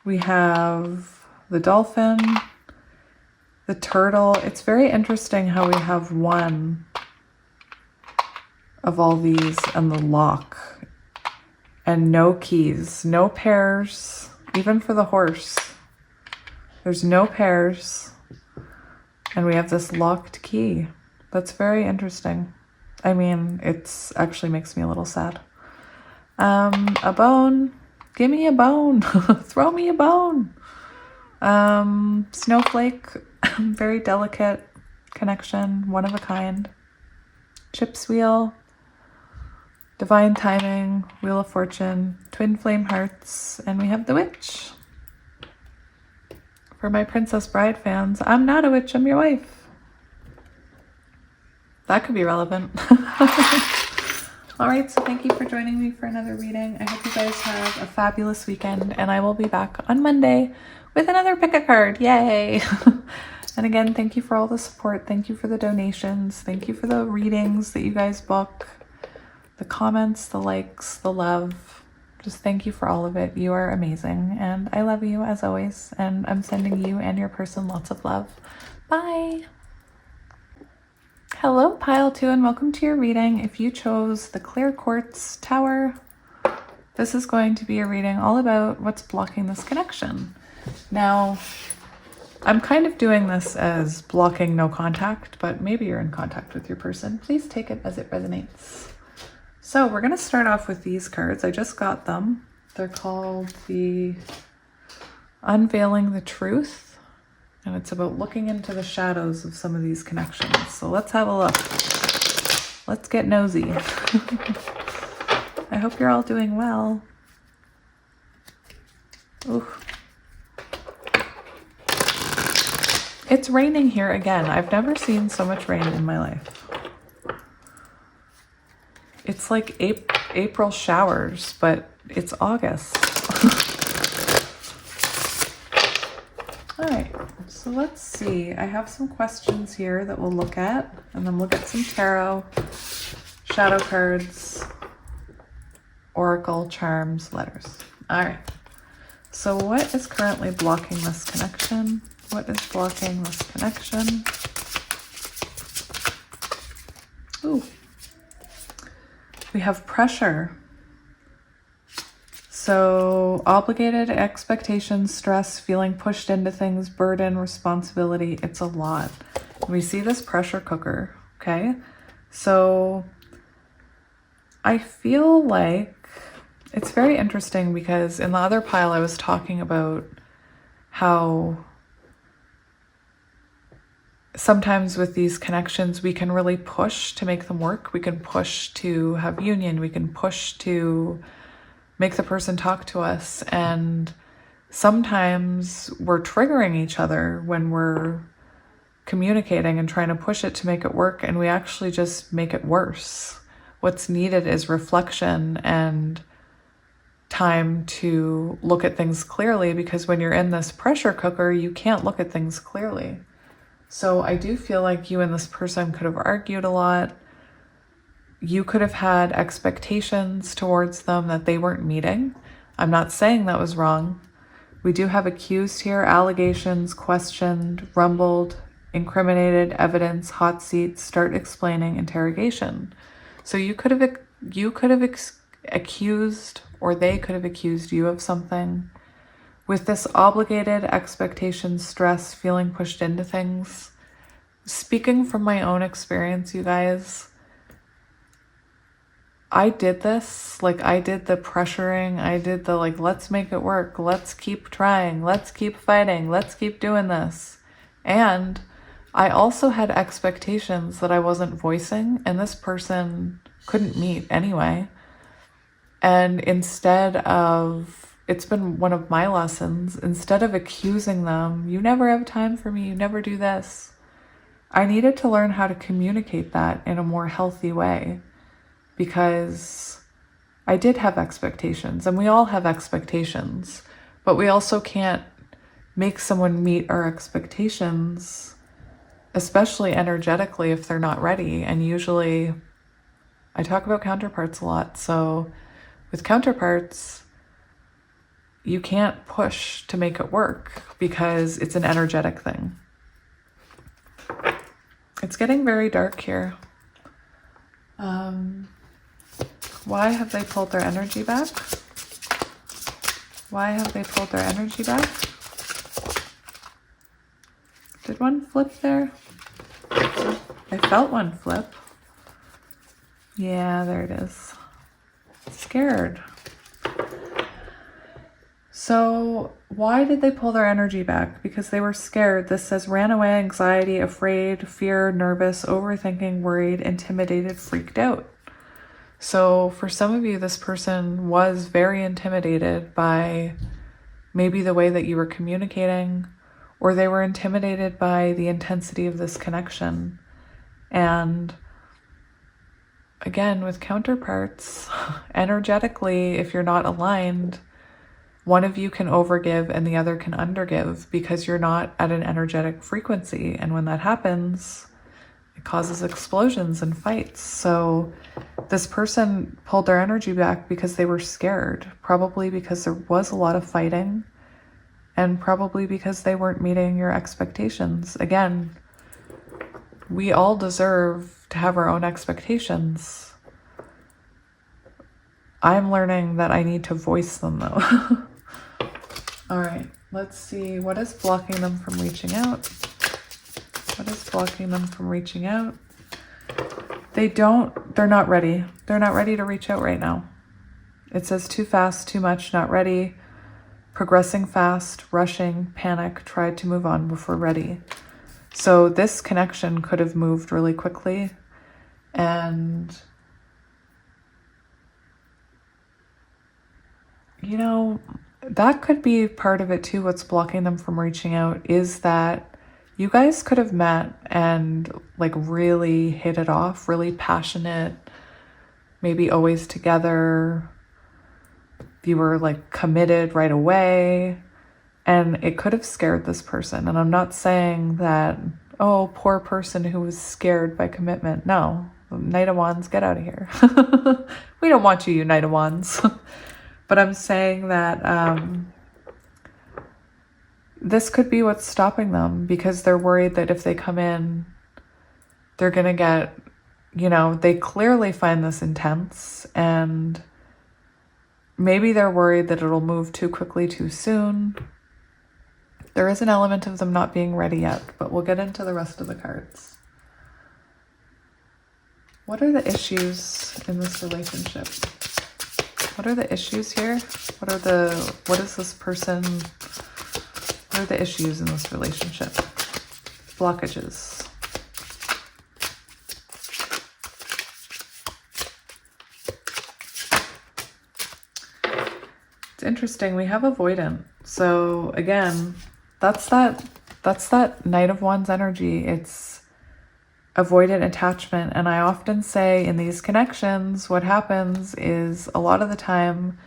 We have the dolphin, the turtle. It's very interesting how we have one of all these and the lock and no keys, no pairs, even for the horse. There's no pairs. And we have this locked key. That's very interesting. I mean, it's actually makes me a little sad. A bone. Give me a bone. Throw me a bone. Snowflake, very delicate connection, one of a kind. Chips wheel, divine timing, wheel of fortune, twin flame hearts, and we have the witch. For my Princess Bride fans, I'm not a witch, I'm your wife. That could be relevant. All right, so thank you for joining me for another reading. I hope you guys have a fabulous weekend, and I will be back on Monday with another pick a card. Yay! And again, thank you for all the support. Thank you for the donations. Thank you for the readings that you guys book, the comments, the likes, the love. Just thank you for all of it. You are amazing, and I love you as always, and I'm sending you and your person lots of love. Bye! Hello, Pile 2, and welcome to your reading. If you chose the Clear Quartz Tower, this is going to be a reading all about what's blocking this connection. Now, I'm kind of doing this as blocking no contact, but maybe you're in contact with your person. Please take it as it resonates. So we're going to start off with these cards. I just got them. They're called the Unveiling the Truth. And it's about looking into the shadows of some of these connections. So let's have a look. Let's get nosy. I hope you're all doing well. Ooh. It's raining here again. I've never seen so much rain in my life. It's like April showers, but it's August. All right, so let's see. I have some questions here that we'll look at, and then we'll get some tarot, shadow cards, oracle, charms, letters. All right, so what is currently blocking this connection? What is blocking this connection? Ooh, we have pressure. So obligated, expectations, stress, feeling pushed into things, burden, responsibility. It's a lot. We see this pressure cooker, okay? So I feel like it's very interesting because in the other pile I was talking about how sometimes with these connections we can really push to make them work. We can push to have union. We can push to make the person talk to us, and sometimes we're triggering each other when we're communicating and trying to push it to make it work, and we actually just make it worse. What's needed is reflection and time to look at things clearly, because when you're in this pressure cooker, you can't look at things clearly. So I do feel like you and this person could have argued a lot. You could have had expectations towards them that they weren't meeting. I'm not saying that was wrong. We do have accused here, allegations, questioned, rumbled, incriminated, evidence, hot seat, start explaining, interrogation. So you could have accused, or they could have accused you of something. With this obligated, expectation, stress, feeling pushed into things. Speaking from my own experience, you guys, I did this, like I did the pressuring, I did the like, let's make it work, let's keep trying, let's keep fighting, let's keep doing this. And I also had expectations that I wasn't voicing, and this person couldn't meet anyway. And instead of, it's been one of my lessons, instead of accusing them, you never have time for me, you never do this, I needed to learn how to communicate that in a more healthy way. Because I did have expectations, and we all have expectations, but we also can't make someone meet our expectations, especially energetically, if they're not ready. And usually I talk about counterparts a lot. So with counterparts, you can't push to make it work because it's an energetic thing. It's getting very dark here. Why have they pulled their energy back? Why have they pulled their energy back? Did one flip there? I felt one flip. Yeah, there it is. Scared. So why did they pull their energy back? Because they were scared. This says ran away, anxiety, afraid, fear, nervous, overthinking, worried, intimidated, freaked out. So for some of you, this person was very intimidated by maybe the way that you were communicating, or they were intimidated by the intensity of this connection. And again, with counterparts, energetically, if you're not aligned, one of you can overgive and the other can undergive because you're not at an energetic frequency. And when that happens, it causes explosions and fights. So this person pulled their energy back because they were scared, probably because there was a lot of fighting and probably because they weren't meeting your expectations. Again, we all deserve to have our own expectations. I'm learning that I need to voice them though. All right, let's see. What is blocking them from reaching out? What is blocking them from reaching out? They're not ready. They're not ready to reach out right now. It says too fast, too much, not ready, progressing fast, rushing, panic, tried to move on before ready. So this connection could have moved really quickly, and you know, that could be part of it too. What's blocking them from reaching out is that you guys could have met and like really hit it off, really passionate, maybe always together. You were like committed right away, and it could have scared this person. And I'm not saying that, oh, poor person who was scared by commitment. No, Knight of Wands, get out of here. We don't want you, Knight of Wands. But I'm saying that this could be what's stopping them, because they're worried that if they come in, they're going to get, they clearly find this intense, and maybe they're worried that it'll move too quickly too soon. There is an element of them not being ready yet, but we'll get into the rest of the cards. What are the issues in this relationship? What are the issues here? What are the issues in this relationship? Blockages. It's interesting. We have avoidant. So again, that's that Knight of Wands energy. It's avoidant attachment. And I often say in these connections, what happens is a lot of the time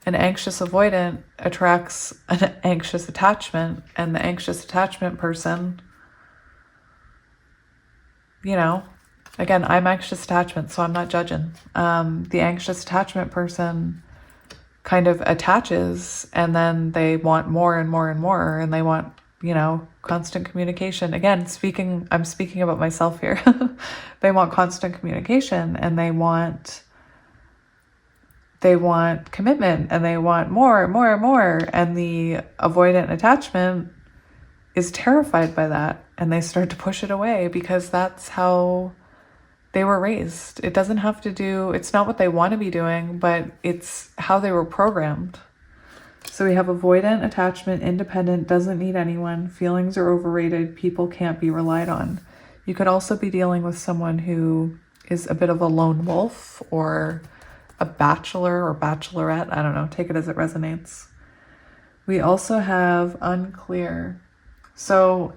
an anxious avoidant attracts an anxious attachment, and the anxious attachment person, again, I'm anxious attachment, so I'm not judging. The anxious attachment person kind of attaches, and then they want more and more and more, and they want, constant communication. Again, I'm speaking about myself here. They want constant communication, and they want commitment, and they want more and more and more. And the avoidant attachment is terrified by that, and they start to push it away because that's how they were raised. It's not what they want to be doing, but it's how they were programmed. So we have avoidant attachment, independent, doesn't need anyone, feelings are overrated, people can't be relied on. You could also be dealing with someone who is a bit of a lone wolf, or a bachelor or bachelorette. I don't know, take it as it resonates. We also have unclear. So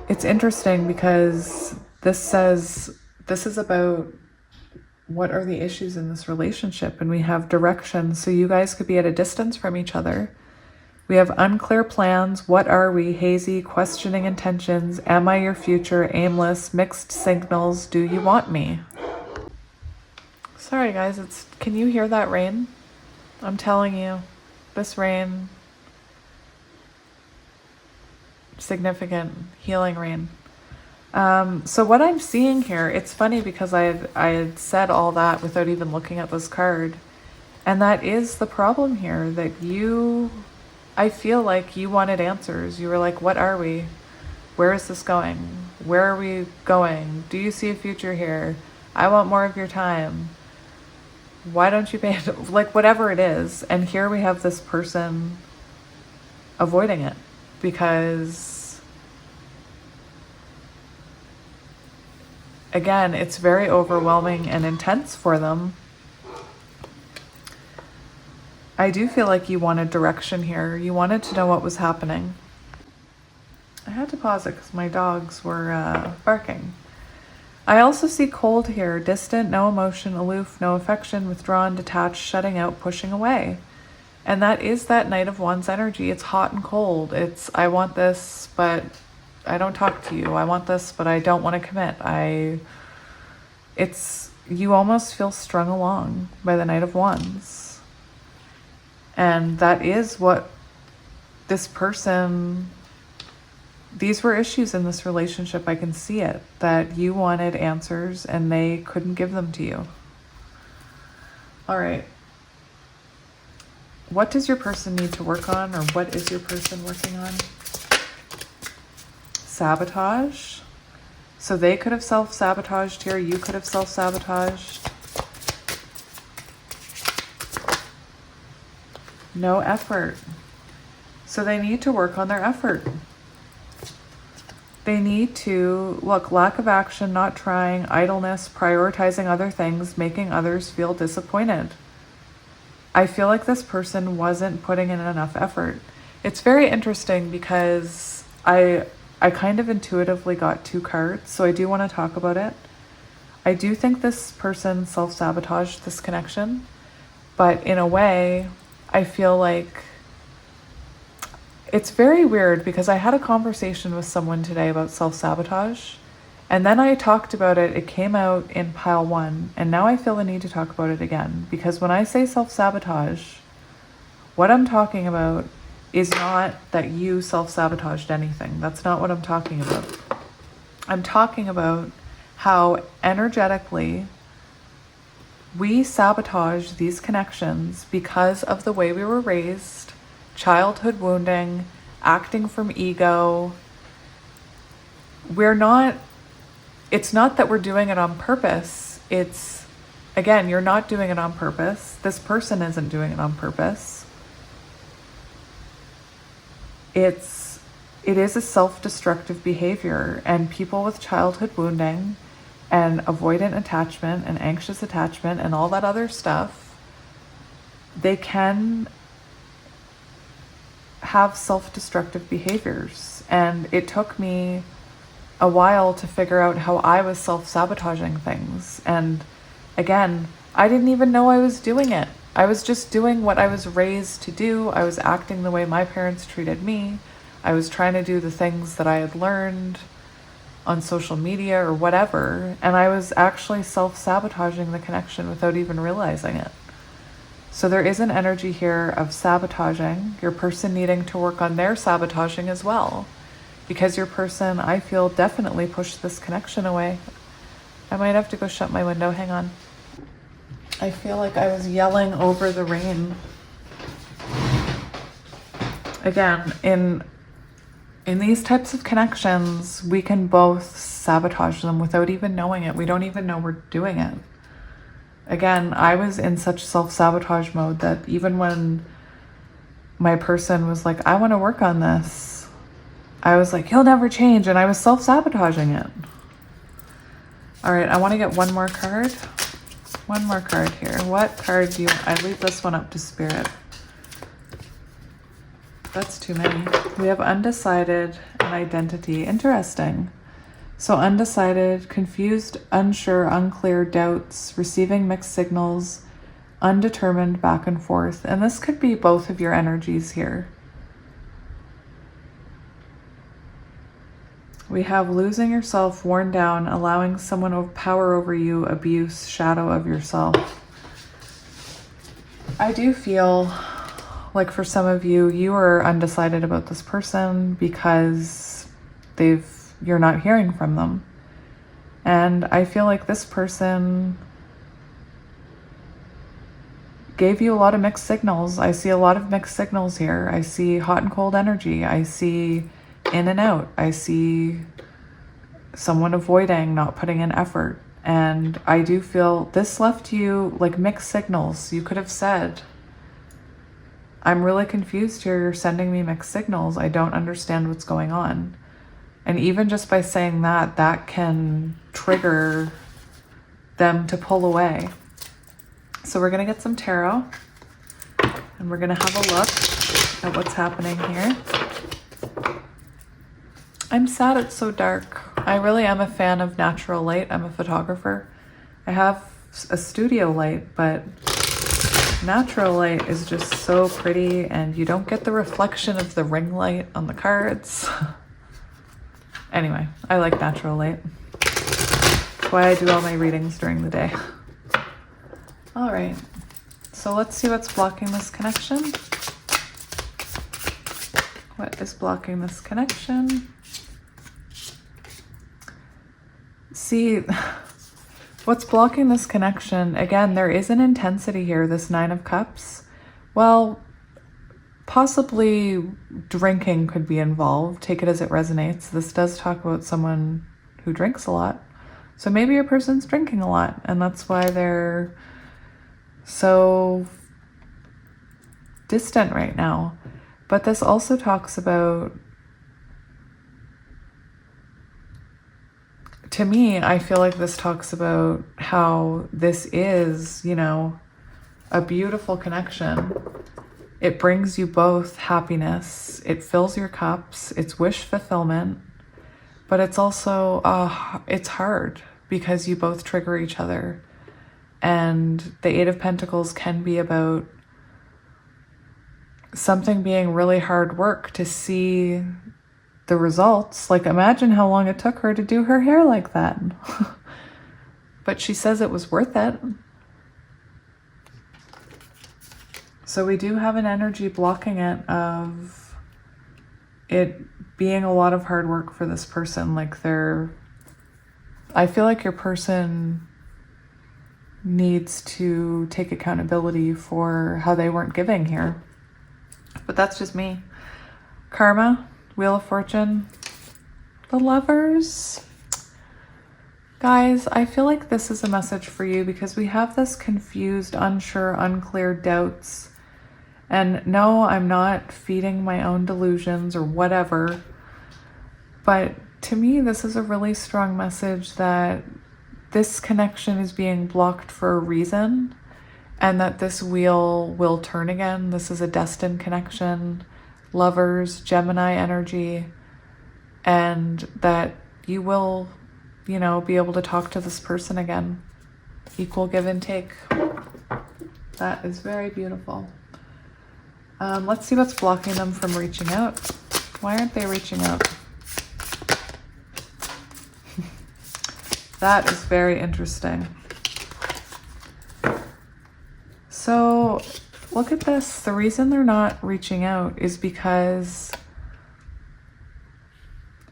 it's interesting because this says this is about what are the issues in this relationship, and we have direction. So you guys could be at a distance from each other. We have unclear plans. What are we? Hazy, questioning intentions. Am I your future? Aimless, mixed signals. Do you want me? Sorry guys, can you hear that rain? I'm telling you, this rain, significant healing rain. So what I'm seeing here, it's funny because I had said all that without even looking at this card. And that is the problem here, that I feel like you wanted answers. You were like, what are we? Where is this going? Where are we going? Do you see a future here? I want more of your time. Why don't you pay it? Like, whatever it is. And here we have this person avoiding it because, again, it's very overwhelming and intense for them. I do feel like you wanted direction here. You wanted to know what was happening. I had to pause it because my dogs were barking. I also see cold here, distant, no emotion, aloof, no affection, withdrawn, detached, shutting out, pushing away. And that is that Knight of Wands energy. It's hot and cold. It's, I want this, but I don't talk to you. I want this, but I don't want to commit. You almost feel strung along by the Knight of Wands. And that is what this person, these were issues in this relationship. I can see it, that you wanted answers and they couldn't give them to you. All right. What does your person need to work on, or what is your person working on? Sabotage. So they could have self-sabotaged here. You could have self-sabotaged. No effort. So they need to work on their effort. They need to, look, lack of action, not trying, idleness, prioritizing other things, making others feel disappointed. I feel like this person wasn't putting in enough effort. It's very interesting because I kind of intuitively got 2 cards, so I do want to talk about it. I do think this person self-sabotaged this connection, but in a way, I feel like it's very weird because I had a conversation with someone today about self-sabotage, and then I talked about it. It came out in pile 1, and now I feel the need to talk about it again, because when I say self-sabotage, what I'm talking about is not that you self-sabotaged anything. That's not what I'm talking about. I'm talking about how energetically we sabotage these connections because of the way we were raised, childhood wounding, acting from ego. It's not that we're doing it on purpose. It's, again, you're not doing it on purpose. This person isn't doing it on purpose. It is a self-destructive behavior, and people with childhood wounding and avoidant attachment and anxious attachment and all that other stuff, they can have self-destructive behaviors. And it took me a while to figure out how I was self-sabotaging things. And again, I didn't even know I was doing it. I was just doing what I was raised to do. I was acting the way my parents treated me. I was trying to do the things that I had learned on social media or whatever, and I was actually self-sabotaging the connection without even realizing it. So there is an energy here of sabotaging, your person needing to work on their sabotaging as well, because your person, I feel, definitely pushed this connection away. I might have to go shut my window. Hang on. I feel like I was yelling over the rain. Again, in these types of connections, we can both sabotage them without even knowing it. We don't even know we're doing it. Again, I was in such self-sabotage mode that even when my person was like, I want to work on this, I was like, he'll never change. And I was self-sabotaging it. All right, I want to get one more card. One more card here. What card do you... I leave this one up to Spirit. That's too many. We have undecided and identity. Interesting. So undecided, confused, unsure, unclear, doubts, receiving mixed signals, undetermined, back and forth. And this could be both of your energies here. We have losing yourself, worn down, allowing someone to power over you, abuse, shadow of yourself. I do feel like for some of you, you are undecided about this person because you're not hearing from them. And I feel like this person gave you a lot of mixed signals. I see a lot of mixed signals here. I see hot and cold energy. I see in and out. I see someone avoiding, not putting in effort. And I do feel this left you like mixed signals. You could have said, I'm really confused here. You're sending me mixed signals. I don't understand what's going on. And even just by saying that, that can trigger them to pull away. So we're going to get some tarot and we're going to have a look at what's happening here. I'm sad it's so dark. I really am a fan of natural light. I'm a photographer. I have a studio light, but natural light is just so pretty and you don't get the reflection of the ring light on the cards. Anyway, I like natural light. That's why I do all my readings during the day. All right, so let's see what's blocking this connection. What is blocking this connection? See, what's blocking this connection, again, there is an intensity here, this Nine of Cups. Well, possibly drinking could be involved. Take it as it resonates. This does talk about someone who drinks a lot. So maybe your person's drinking a lot and that's why they're so distant right now. But this also talks about, to me, I feel like this talks about how this is, you know, a beautiful connection. It brings you both happiness. It fills your cups. It's wish fulfillment. But it's also, it's hard because you both trigger each other. And the Eight of Pentacles can be about something being really hard work to see the results. Like, imagine how long it took her to do her hair like that. But she says it was worth it. So we do have an energy blocking it of it being a lot of hard work for this person. Like I feel like your person needs to take accountability for how they weren't giving here. But that's just me. Karma, Wheel of Fortune, the Lovers. Guys, I feel like this is a message for you because we have this confused, unsure, unclear doubts. And no, I'm not feeding my own delusions or whatever. But to me, this is a really strong message that this connection is being blocked for a reason and that this wheel will turn again. This is a destined connection. Lovers, Gemini energy, and that you will, you know, be able to talk to this person again. Equal give and take. That is very beautiful. Let's see what's blocking them from reaching out. Why aren't they reaching out? That is very interesting. So look at this. The reason they're not reaching out is because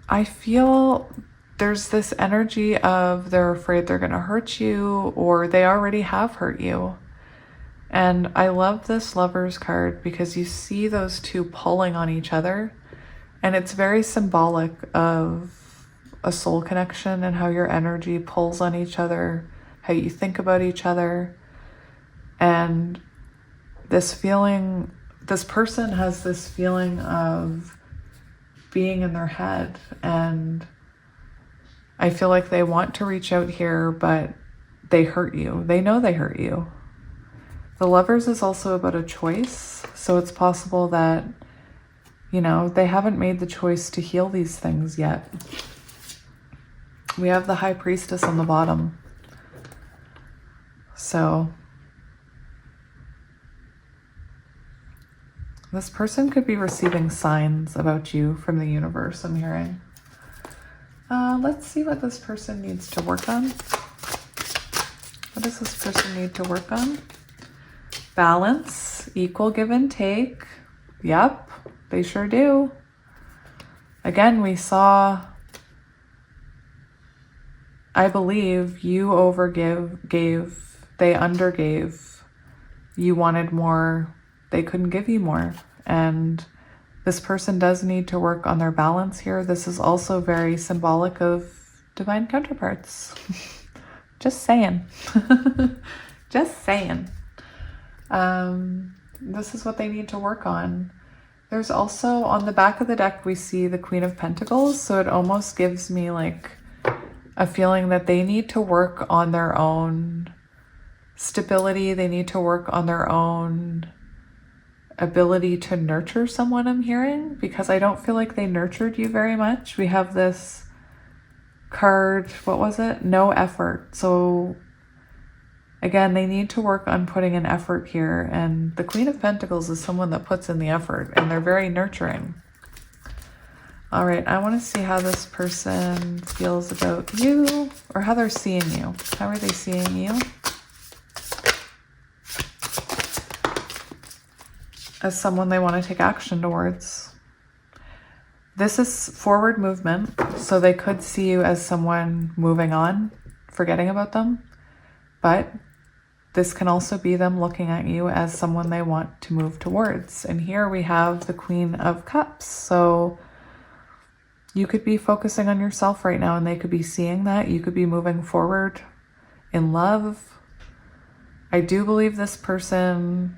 I feel there's this energy of they're afraid they're going to hurt you or they already have hurt you. And I love this Lovers card because you see those two pulling on each other and it's very symbolic of a soul connection and how your energy pulls on each other, how you think about each other. And this feeling, this person has this feeling of being in their head, and I feel like they want to reach out here, but they hurt you. They know they hurt you. The Lovers is also about a choice. So it's possible that, you know, they haven't made the choice to heal these things yet. We have the High Priestess on the bottom. So this person could be receiving signs about you from the universe, I'm hearing. Let's see what this person needs to work on. What does this person need to work on? Balance, equal give and take. Yep, they sure do. Again, we saw, I believe you gave, they undergave. You wanted more, they couldn't give you more. And this person does need to work on their balance here. This is also very symbolic of divine counterparts. Just saying. Just saying. This is what they need to work on. There's also, on the back of the deck, we see the Queen of Pentacles. So it almost gives me like a feeling that they need to work on their own stability. They need to work on their own ability to nurture someone, I'm hearing, because I don't feel like they nurtured you very much. We have this card, what was it? No effort. So again, they need to work on putting an effort here. And the Queen of Pentacles is someone that puts in the effort, and they're very nurturing. All right, I want to see how this person feels about you, or how they're seeing you. How are they seeing you? As someone they want to take action towards. This is forward movement, so they could see you as someone moving on, forgetting about them. But this can also be them looking at you as someone they want to move towards. And here we have the Queen of Cups. So you could be focusing on yourself right now, and they could be seeing that. You could be moving forward in love. I do believe this person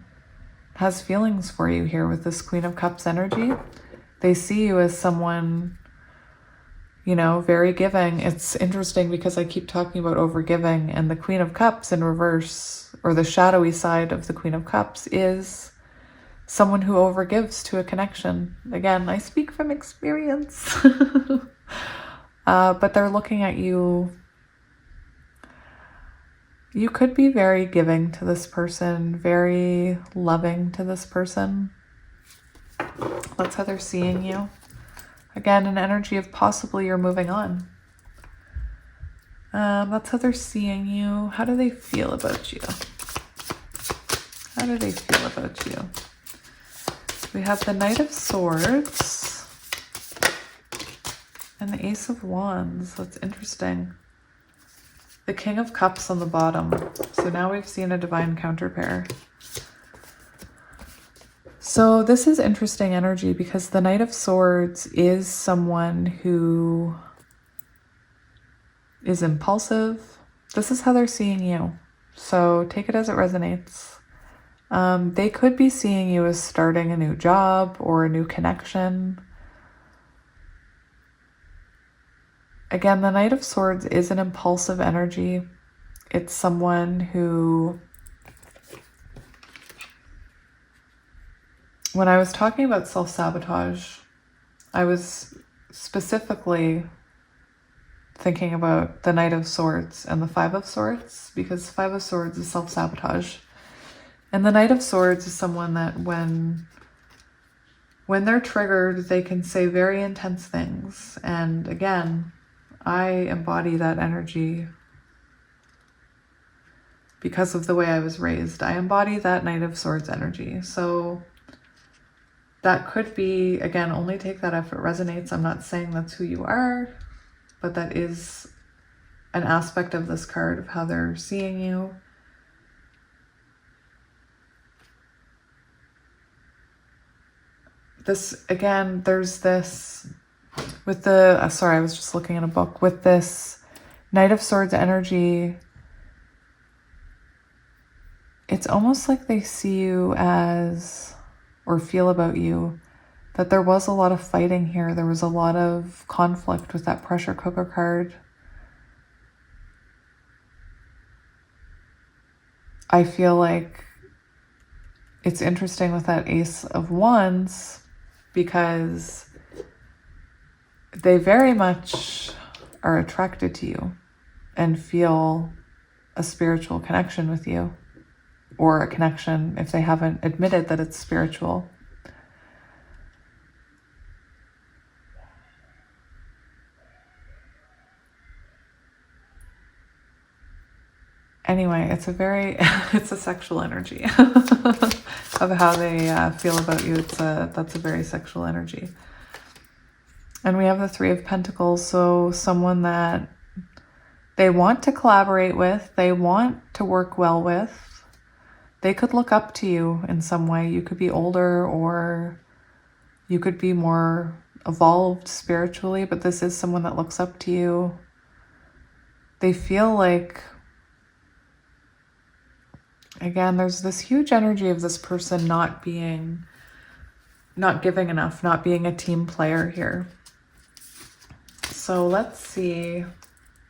has feelings for you here with this Queen of Cups energy. They see you as someone, you know, very giving. It's interesting because I keep talking about overgiving, and the Queen of Cups in reverse, or the shadowy side of the Queen of Cups, is someone who overgives to a connection. Again, I speak from experience. But they're looking at you. You could be very giving to this person, very loving to this person. That's how they're seeing you. Again, an energy of possibly you're moving on. That's how they're seeing you. How do they feel about you? How do they feel about you? We have the Knight of Swords and the Ace of Wands. That's interesting. The King of Cups on the bottom. So now we've seen a divine counterpair. So this is interesting energy because the Knight of Swords is someone who is impulsive. This is how they're seeing you. So take it as it resonates. They could be seeing you as starting a new job or a new connection. Again, the Knight of Swords is an impulsive energy. It's someone who, when I was talking about self-sabotage, I was specifically thinking about the Knight of Swords and the Five of Swords, because Five of Swords is self-sabotage. And the Knight of Swords is someone that when they're triggered, they can say very intense things. And again, I embody that energy because of the way I was raised. I embody that Knight of Swords energy. So that could be, again, only take that if it resonates. I'm not saying that's who you are, but that is an aspect of this card of how they're seeing you. This, again, there's this with the, sorry, I was just looking at a book. With this Knight of Swords energy, it's almost like they see you as, or feel about you, that there was a lot of fighting here. There was a lot of conflict with that pressure cooker card. I feel like it's interesting with that Ace of Wands because they very much are attracted to you and feel a spiritual connection with you, or a connection if they haven't admitted that it's spiritual. Anyway, it's a very, it's a sexual energy of how they feel about you. That's a very sexual energy. And we have the Three of Pentacles. So someone that they want to collaborate with, they want to work well with. They could look up to you in some way. You could be older, or you could be more evolved spiritually, but this is someone that looks up to you. They feel like Again, there's this huge energy of this person not giving enough, not being a team player here. So let's see,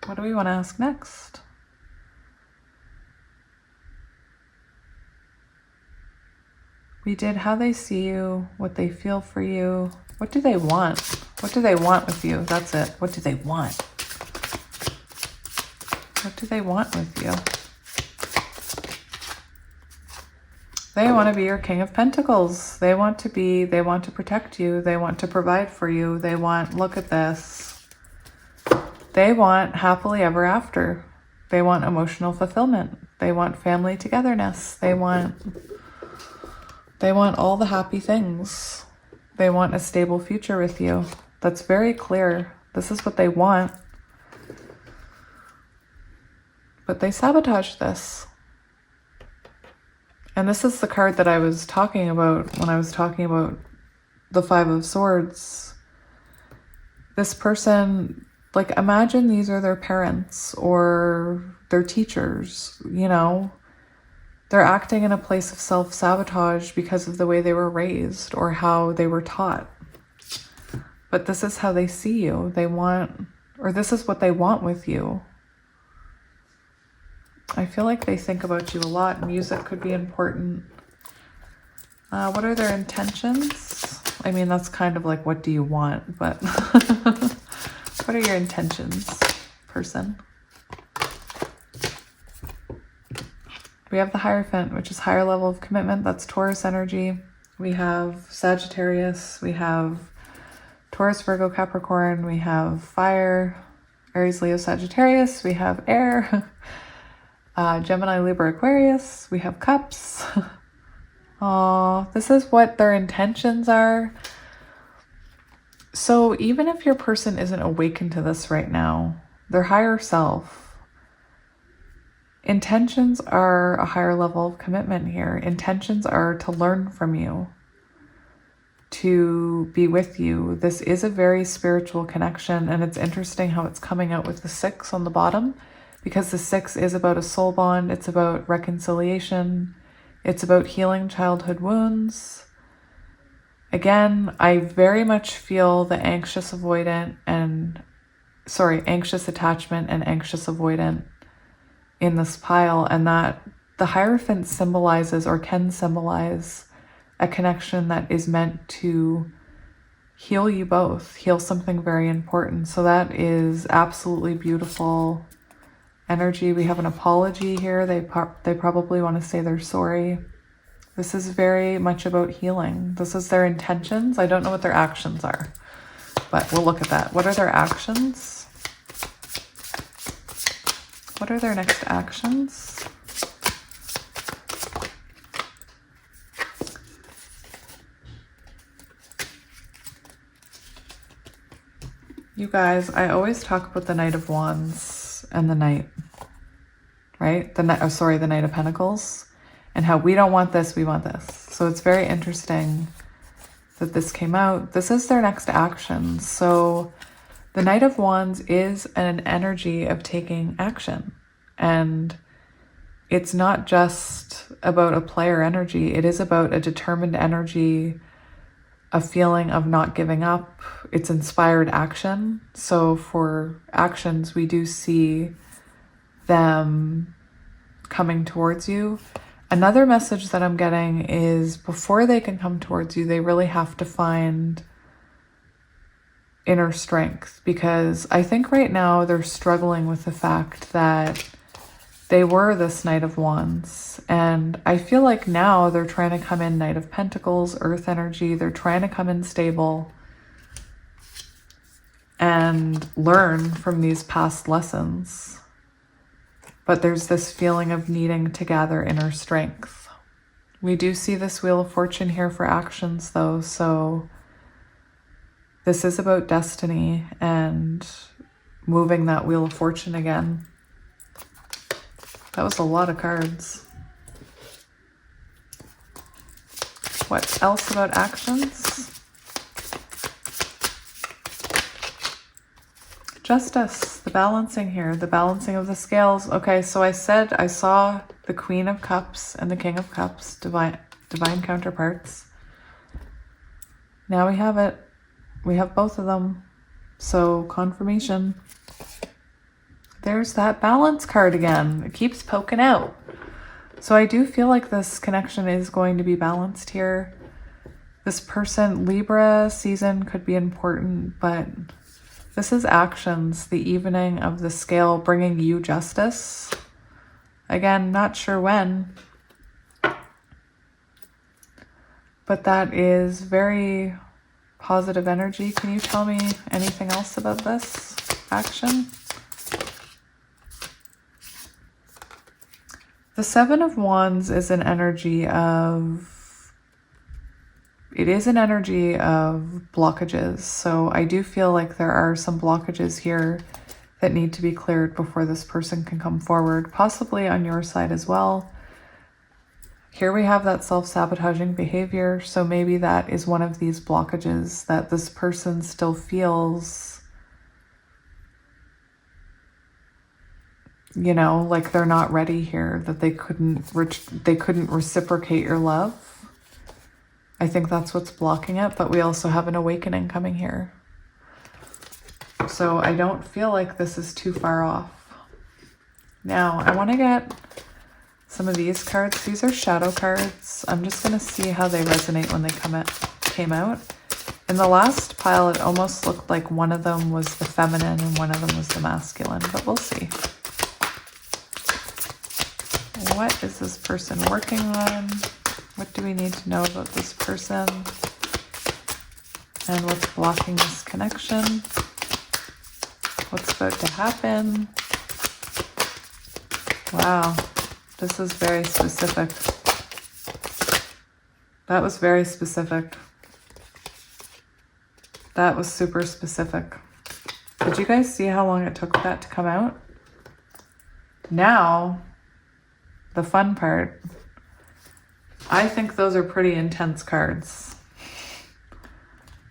what do we want to ask next? We did how they see you, what they feel for you. What do they want? What do they want with you? That's it. What do they want? What do they want with you? They want to be your King of Pentacles. They want to protect you. They want to provide for you. They want, look at this. They want happily ever after. They want emotional fulfillment. They want family togetherness. They want all the happy things. They want a stable future with you. That's very clear. This is what they want. But they sabotage this. And this is the card that I was talking about when I was talking about the Five of Swords. This person, like, imagine these are their parents or their teachers, you know. They're acting in a place of self-sabotage because of the way they were raised or how they were taught. But this is how they see you. This is what they want with you. I feel like they think about you a lot. Music could be important. What are their intentions? I mean, that's kind of like, what do you want? But what are your intentions, person? We have the Hierophant, which is higher level of commitment. That's Taurus energy. We have Sagittarius. We have Taurus, Virgo, Capricorn. We have fire, Aries, Leo, Sagittarius. We have air, Gemini, Libra, Aquarius. We have cups. Oh, this is what their intentions are. So even if your person isn't awakened to this right now, their higher self, intentions are a higher level of commitment here. Intentions are to learn from you, to be with you. This is a very spiritual connection, and it's interesting how it's coming out with the 6 on the bottom, because the 6 is about a soul bond. It's about reconciliation. It's about healing childhood wounds. Again, I very much feel the anxious attachment and anxious avoidant in this pile, and that the Hierophant symbolizes or can symbolize a connection that is meant to heal you both, heal something very important. So that is absolutely beautiful energy. We have an apology here. They probably want to say they're sorry. This is very much about healing. This is their intentions. I don't know what their actions are, but we'll look at that. What are their actions? What are their next actions? You guys, I always talk about the Knight of Wands and the Knight, right? The Knight of Pentacles, and how we don't want this, we want this. So it's very interesting that this came out. This is their next action. So the Knight of Wands is an energy of taking action. And it's not just about a player energy. It is about a determined energy, a feeling of not giving up. It's inspired action. So for actions, we do see them coming towards you. Another message that I'm getting is before they can come towards you, they really have to find inner strength, because I think right now they're struggling with the fact that they were this Knight of Wands, and I feel like now they're trying to come in Knight of Pentacles, Earth energy. They're trying to come in stable and learn from these past lessons, but there's this feeling of needing to gather inner strength. We do see this Wheel of Fortune here for actions though, so this is about destiny and moving that Wheel of Fortune again. That was a lot of cards. What else about actions? Justice, the balancing here, the balancing of the scales. Okay, so I said I saw the Queen of Cups and the King of Cups, divine counterparts. Now we have it. We have both of them. So confirmation. There's that balance card again. It keeps poking out. So I do feel like this connection is going to be balanced here. This person, Libra season could be important, but this is actions, the evening of the scale, bringing you justice. Again, not sure when, but that is very positive energy. Can you tell me anything else about this action? The Seven of Wands is an energy of, it is an energy of blockages. So I do feel like there are some blockages here that need to be cleared before this person can come forward, possibly on your side as well. Here we have that self-sabotaging behavior. So maybe that is one of these blockages that this person still feels, you know, like they're not ready here, that they couldn't reciprocate your love. I think that's what's blocking it, but we also have an awakening coming here. So I don't feel like this is too far off. Now, I want to get some of these cards. These are shadow cards. I'm just going to see how they resonate when they came out. In the last pile, it almost looked like one of them was the feminine and one of them was the masculine, but we'll see. What is this person working on? What do we need to know about this person? And what's blocking this connection? What's about to happen? Wow, this is very specific. That was very specific. That was super specific. Did you guys see how long it took that to come out? Now, the fun part. I think those are pretty intense cards.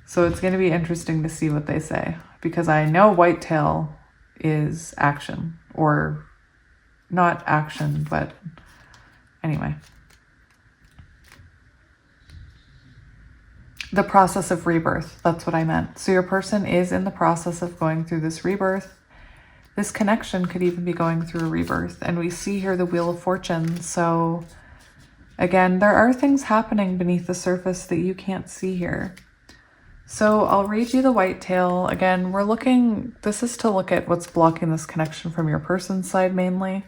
So it's going to be interesting to see what they say, because I know whitetail is action, or not action, but anyway. The process of rebirth, that's what I meant. So your person is in the process of going through this rebirth. This connection could even be going through a rebirth. And we see here the Wheel of Fortune. So again, there are things happening beneath the surface that you can't see here. So I'll read you the whitetail. Again, we're looking, this is to look at what's blocking this connection from your person's side mainly.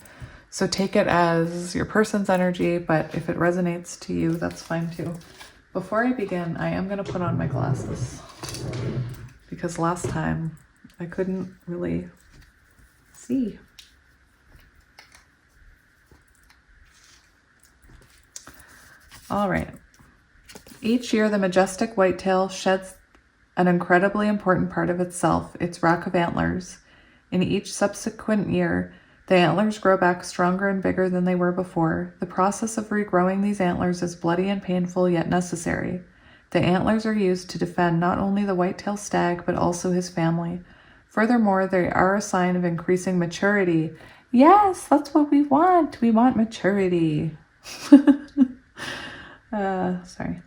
So take it as your person's energy, but if it resonates to you, that's fine too. Before I begin, I am going to put on my glasses because last time I couldn't really see. All right. Each year, the majestic whitetail sheds an incredibly important part of itself, its rack of antlers. In each subsequent year, the antlers grow back stronger and bigger than they were before. The process of regrowing these antlers is bloody and painful, yet necessary. The antlers are used to defend not only the whitetail stag, but also his family. Furthermore, they are a sign of increasing maturity. Yes, that's what we want. We want maturity. Sorry.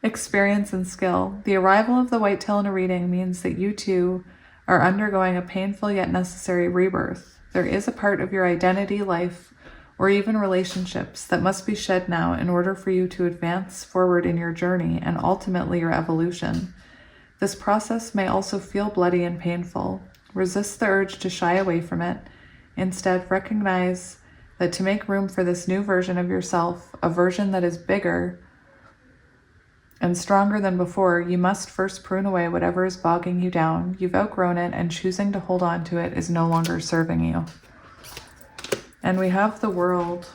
Experience and skill. The arrival of the whitetail in a reading means that you two are undergoing a painful yet necessary rebirth. There is a part of your identity, life, or even relationships that must be shed now in order for you to advance forward in your journey and ultimately your evolution. This process may also feel bloody and painful. Resist the urge to shy away from it. Instead, recognize that to make room for this new version of yourself, a version that is bigger and stronger than before, you must first prune away whatever is bogging you down. You've outgrown it, and choosing to hold on to it is no longer serving you. And we have the World.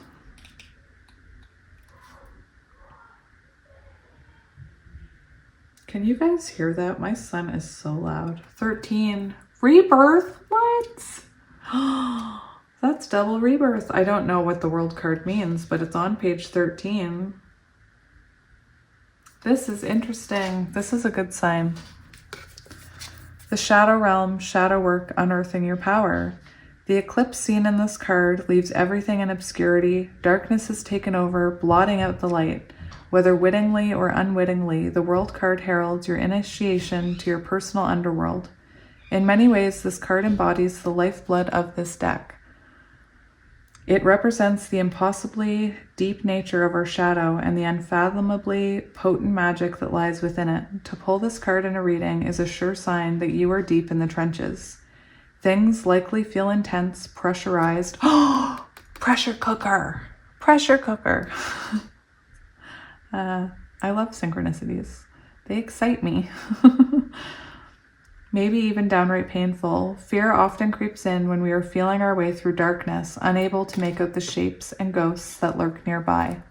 Can you guys hear that? My son is so loud. 13. Rebirth? What? That's double rebirth. I don't know what the World card means, but it's on page 13. This is interesting. This is a good sign. The shadow realm, shadow work, unearthing your power. The eclipse seen in this card leaves everything in obscurity. Darkness has taken over, blotting out the light. Whether wittingly or unwittingly, the World card heralds your initiation to your personal underworld. In many ways, this card embodies the lifeblood of this deck. It represents the impossibly deep nature of our shadow and the unfathomably potent magic that lies within it. To pull this card in a reading is a sure sign that you are deep in the trenches. Things likely feel intense, pressurized. Oh, pressure cooker. Pressure cooker. I love synchronicities. They excite me. Maybe even downright painful. Fear often creeps in when we are feeling our way through darkness, unable to make out the shapes and ghosts that lurk nearby.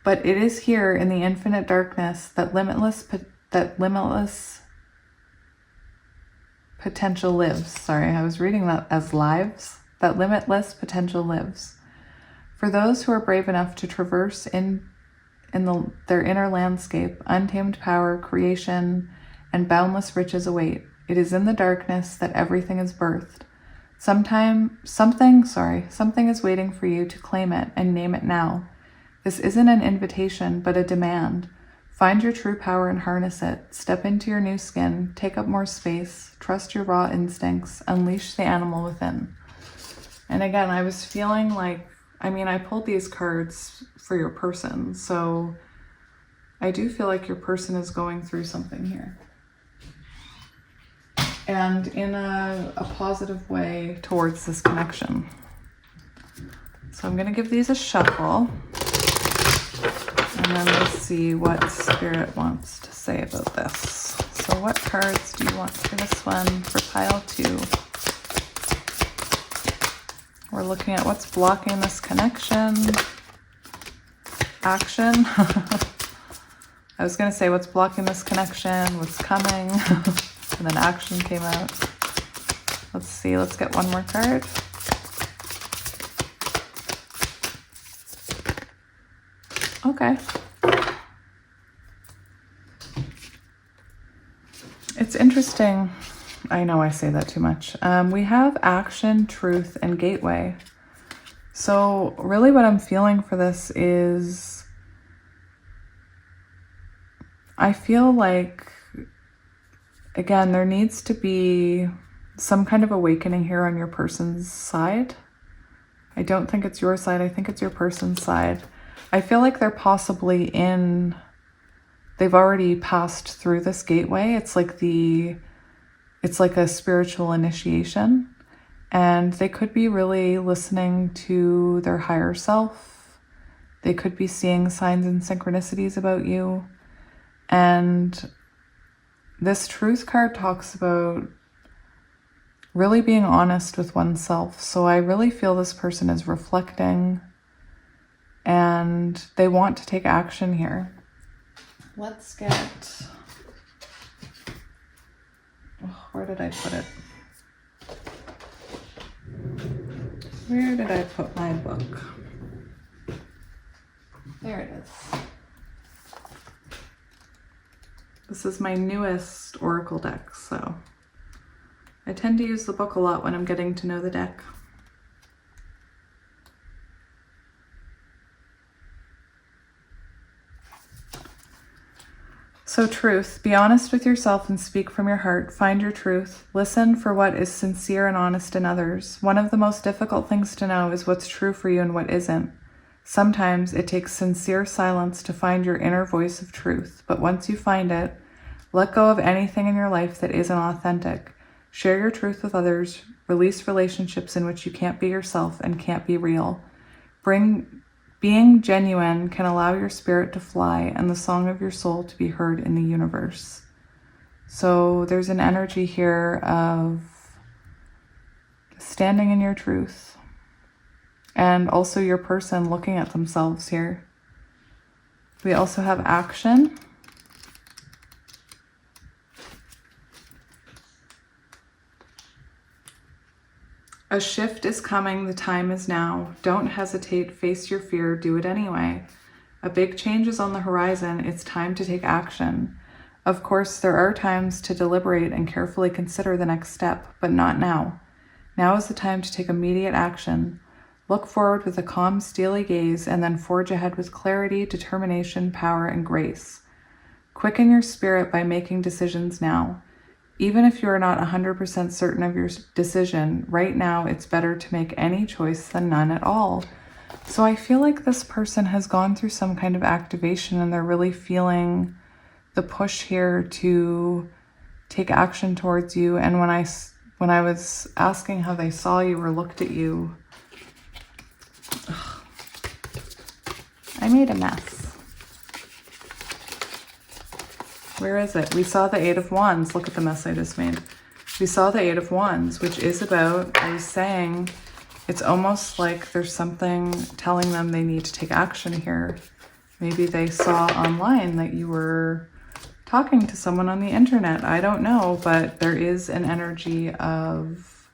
But it is here in the infinite darkness that limitless potential lives. Sorry, I was reading that as lives. That limitless potential lives. For those who are brave enough to traverse their inner landscape, untamed power, creation, and boundless riches await. It is in the darkness that everything is birthed. Something is waiting for you to claim it and name it now. This isn't an invitation, but a demand. Find your true power and harness it. Step into your new skin, take up more space, trust your raw instincts, unleash the animal within. And again, I was feeling like, I pulled these cards for your person, so I do feel like your person is going through something here. And in a positive way towards this connection. So I'm going to give these a shuffle. And then we'll see what Spirit wants to say about this. So what cards do you want for this one for pile 2? We're looking at what's blocking this connection. Action. I was going to say what's blocking this connection, what's coming. And then action came out. Let's see, let's get one more card. Okay. It's interesting. I know I say that too much. We have action, truth, and gateway. So really what I'm feeling for this is I feel like, again, there needs to be some kind of awakening here on your person's side. I don't think it's your side. I think it's your person's side. I feel like they're possibly they've already passed through this gateway. It's like a spiritual initiation, and they could be really listening to their higher self. They could be seeing signs and synchronicities about you. And this truth card talks about really being honest with oneself. So I really feel this person is reflecting and they want to take action here. Let's get... Oh, where did I put it? Where did I put my book? There it is. This is my newest oracle deck, so I tend to use the book a lot when I'm getting to know the deck. So truth, be honest with yourself and speak from your heart. Find your truth. Listen for what is sincere and honest in others. One of the most difficult things to know is what's true for you and what isn't. Sometimes it takes sincere silence to find your inner voice of truth, but once you find it, let go of anything in your life that isn't authentic. Share your truth with others. Release relationships in which you can't be yourself and can't be real. Being genuine can allow your spirit to fly and the song of your soul to be heard in the universe. So there's an energy here of standing in your truth, and also your person looking at themselves here. We also have action. A shift is coming, the time is now. Don't hesitate, face your fear, do it anyway. A big change is on the horizon, it's time to take action. Of course, there are times to deliberate and carefully consider the next step, but not now. Now is the time to take immediate action. Look forward with a calm, steely gaze, and then forge ahead with clarity, determination, power, and grace. Quicken your spirit by making decisions now. Even if you are not 100% certain of your decision, right now it's better to make any choice than none at all. So I feel like this person has gone through some kind of activation and they're really feeling the push here to take action towards you. And when I was asking how they saw you or looked at you, I made a mess. Where is it? We saw the Eight of Wands. Look at the mess I just made. We saw the Eight of Wands, which is about, I was saying, it's almost like there's something telling them they need to take action here. Maybe they saw online that you were talking to someone on the internet. I don't know, but there is an energy of,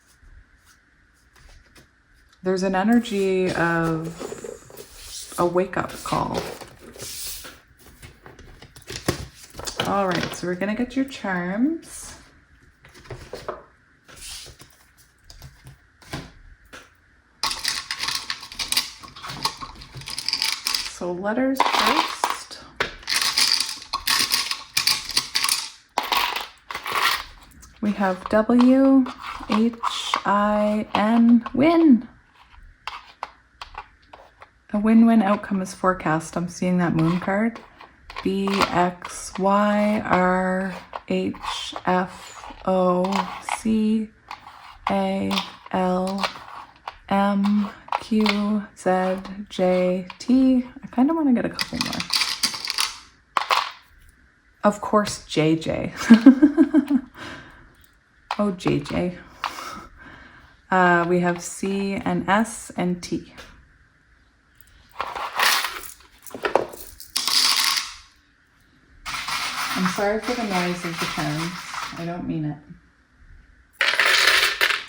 there's an energy of a wake-up call. All right, so we're gonna get your charms. So letters first. We have W, H, I, N, win. A win-win outcome is forecast. I'm seeing that moon card. B, X, Y, R, H, F, O, C, A, L, M, Q, Z, J, T. I kind of want to get a couple more. Of course, JJ. Oh, JJ. We have C and S and T. I'm sorry for the noise of the charms. I don't mean it.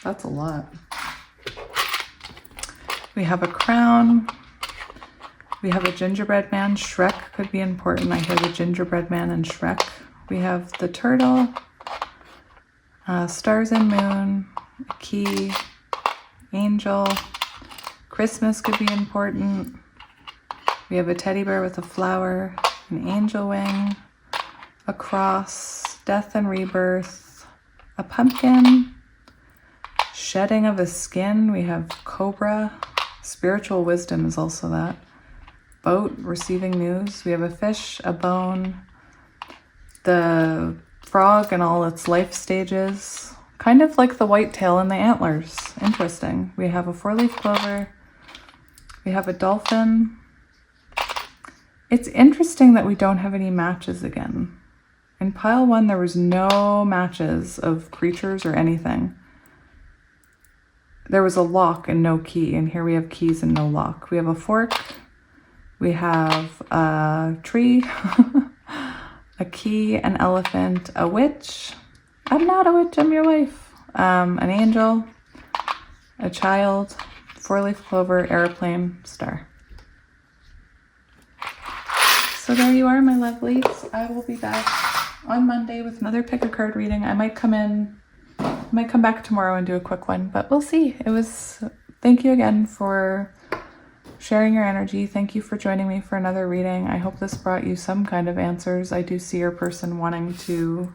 That's a lot. We have a crown. We have a gingerbread man. Shrek could be important. I hear the gingerbread man and Shrek. We have the turtle. Stars and moon. A key. Angel. Christmas could be important. We have a teddy bear with a flower. An angel wing. A cross, death and rebirth, a pumpkin, shedding of a skin. We have cobra, spiritual wisdom is also that. Boat, receiving news. We have a fish, a bone, the frog and all its life stages. Kind of like the whitetail and the antlers. Interesting. We have a four-leaf clover. We have a dolphin. It's interesting that we don't have any matches again. In pile one, there was no matches of creatures or anything. There was a lock and no key, and here we have keys and no lock. We have a fork. We have a tree, a key, an elephant, a witch. I'm not a witch, I'm your wife. An angel, a child, four-leaf clover, airplane, star. So there you are, my lovelies. I will be back on Monday with another pick a card reading. I might come back tomorrow and do a quick one, but we'll see. Thank you again for sharing your energy. Thank you for joining me for another reading. I hope this brought you some kind of answers. I do see your person wanting to,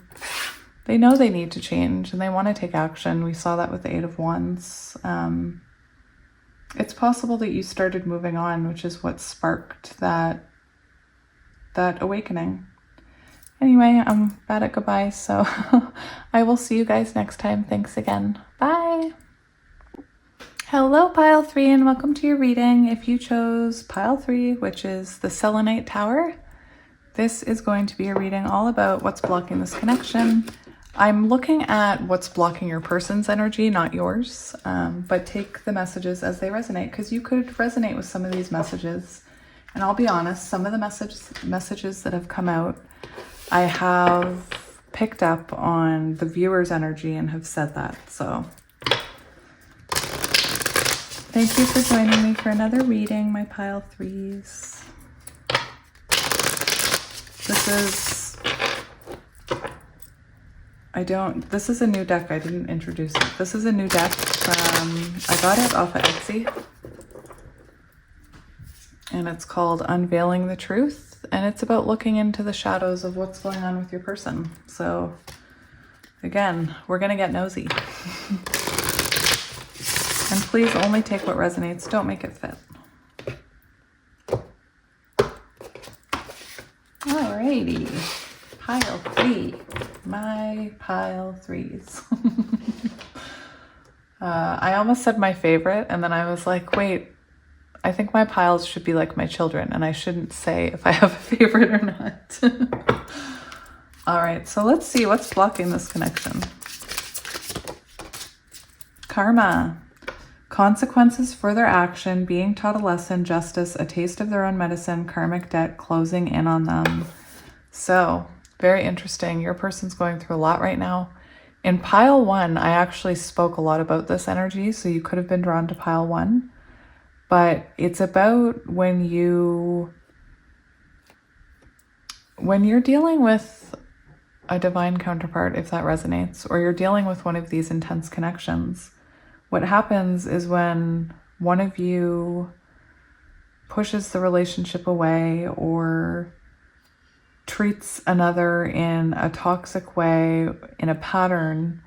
they know they need to change and they want to take action. We saw that with the Eight of Wands. It's possible that you started moving on, which is what sparked that awakening. Anyway, I'm bad at goodbye, so I will see you guys next time. Thanks again. Bye. Hello, pile 3, and welcome to your reading. If you chose pile 3, which is the selenite tower, this is going to be a reading all about what's blocking this connection. I'm looking at what's blocking your person's energy, not yours, but take the messages as they resonate, because you could resonate with some of these messages. And I'll be honest, some of the messages that have come out, I have picked up on the viewer's energy and have said that. So thank you for joining me for another reading, my pile 3s. This is this is a new deck. I didn't introduce it. This is a new deck I got it off of Etsy. And it's called Unveiling the Truth. And it's about looking into the shadows of what's going on with your person. So again, we're going to get nosy. And please only take what resonates. Don't make it fit. Alrighty. Pile 3. My pile 3s. I almost said my favorite, and then I was like, wait, I think my piles should be like my children, and I shouldn't say if I have a favorite or not. All right, so let's see what's blocking this connection. Karma. Consequences for their action, being taught a lesson, justice, a taste of their own medicine, karmic debt, closing in on them. So, very interesting. Your person's going through a lot right now. In pile 1, I actually spoke a lot about this energy, so you could have been drawn to pile 1. But it's about when you're dealing with a divine counterpart, if that resonates, or you're dealing with one of these intense connections. What happens is when one of you pushes the relationship away or treats another in a toxic way, in a pattern,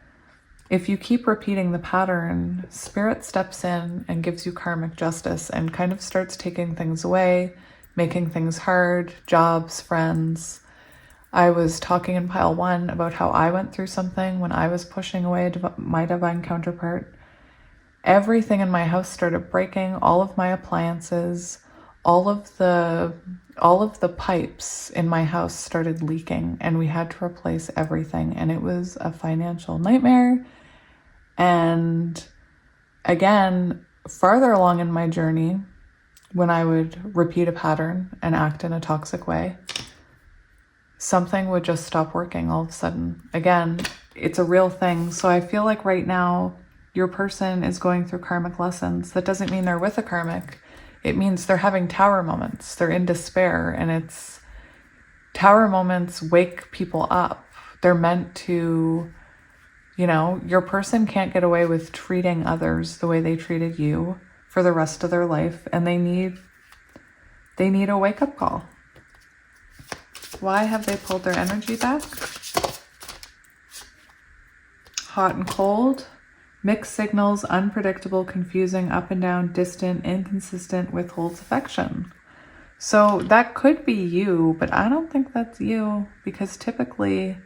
if you keep repeating the pattern, Spirit steps in and gives you karmic justice and kind of starts taking things away, making things hard, jobs, friends. I was talking in pile 1 about how I went through something when I was pushing away my divine counterpart. Everything in my house started breaking, all of my appliances, all of the pipes in my house started leaking, and we had to replace everything, and it was a financial nightmare. And again, farther along in my journey, when I would repeat a pattern and act in a toxic way, something would just stop working all of a sudden. Again, it's a real thing. So I feel like right now your person is going through karmic lessons. That doesn't mean they're with a karmic. It means they're having tower moments. They're in despair, and it's tower moments wake people up. They're meant to, your person can't get away with treating others the way they treated you for the rest of their life, and they need a wake-up call. Why have they pulled their energy back? Hot and cold. Mixed signals, unpredictable, confusing, up and down, distant, inconsistent, withholds affection. So that could be you, but I don't think that's you, because typically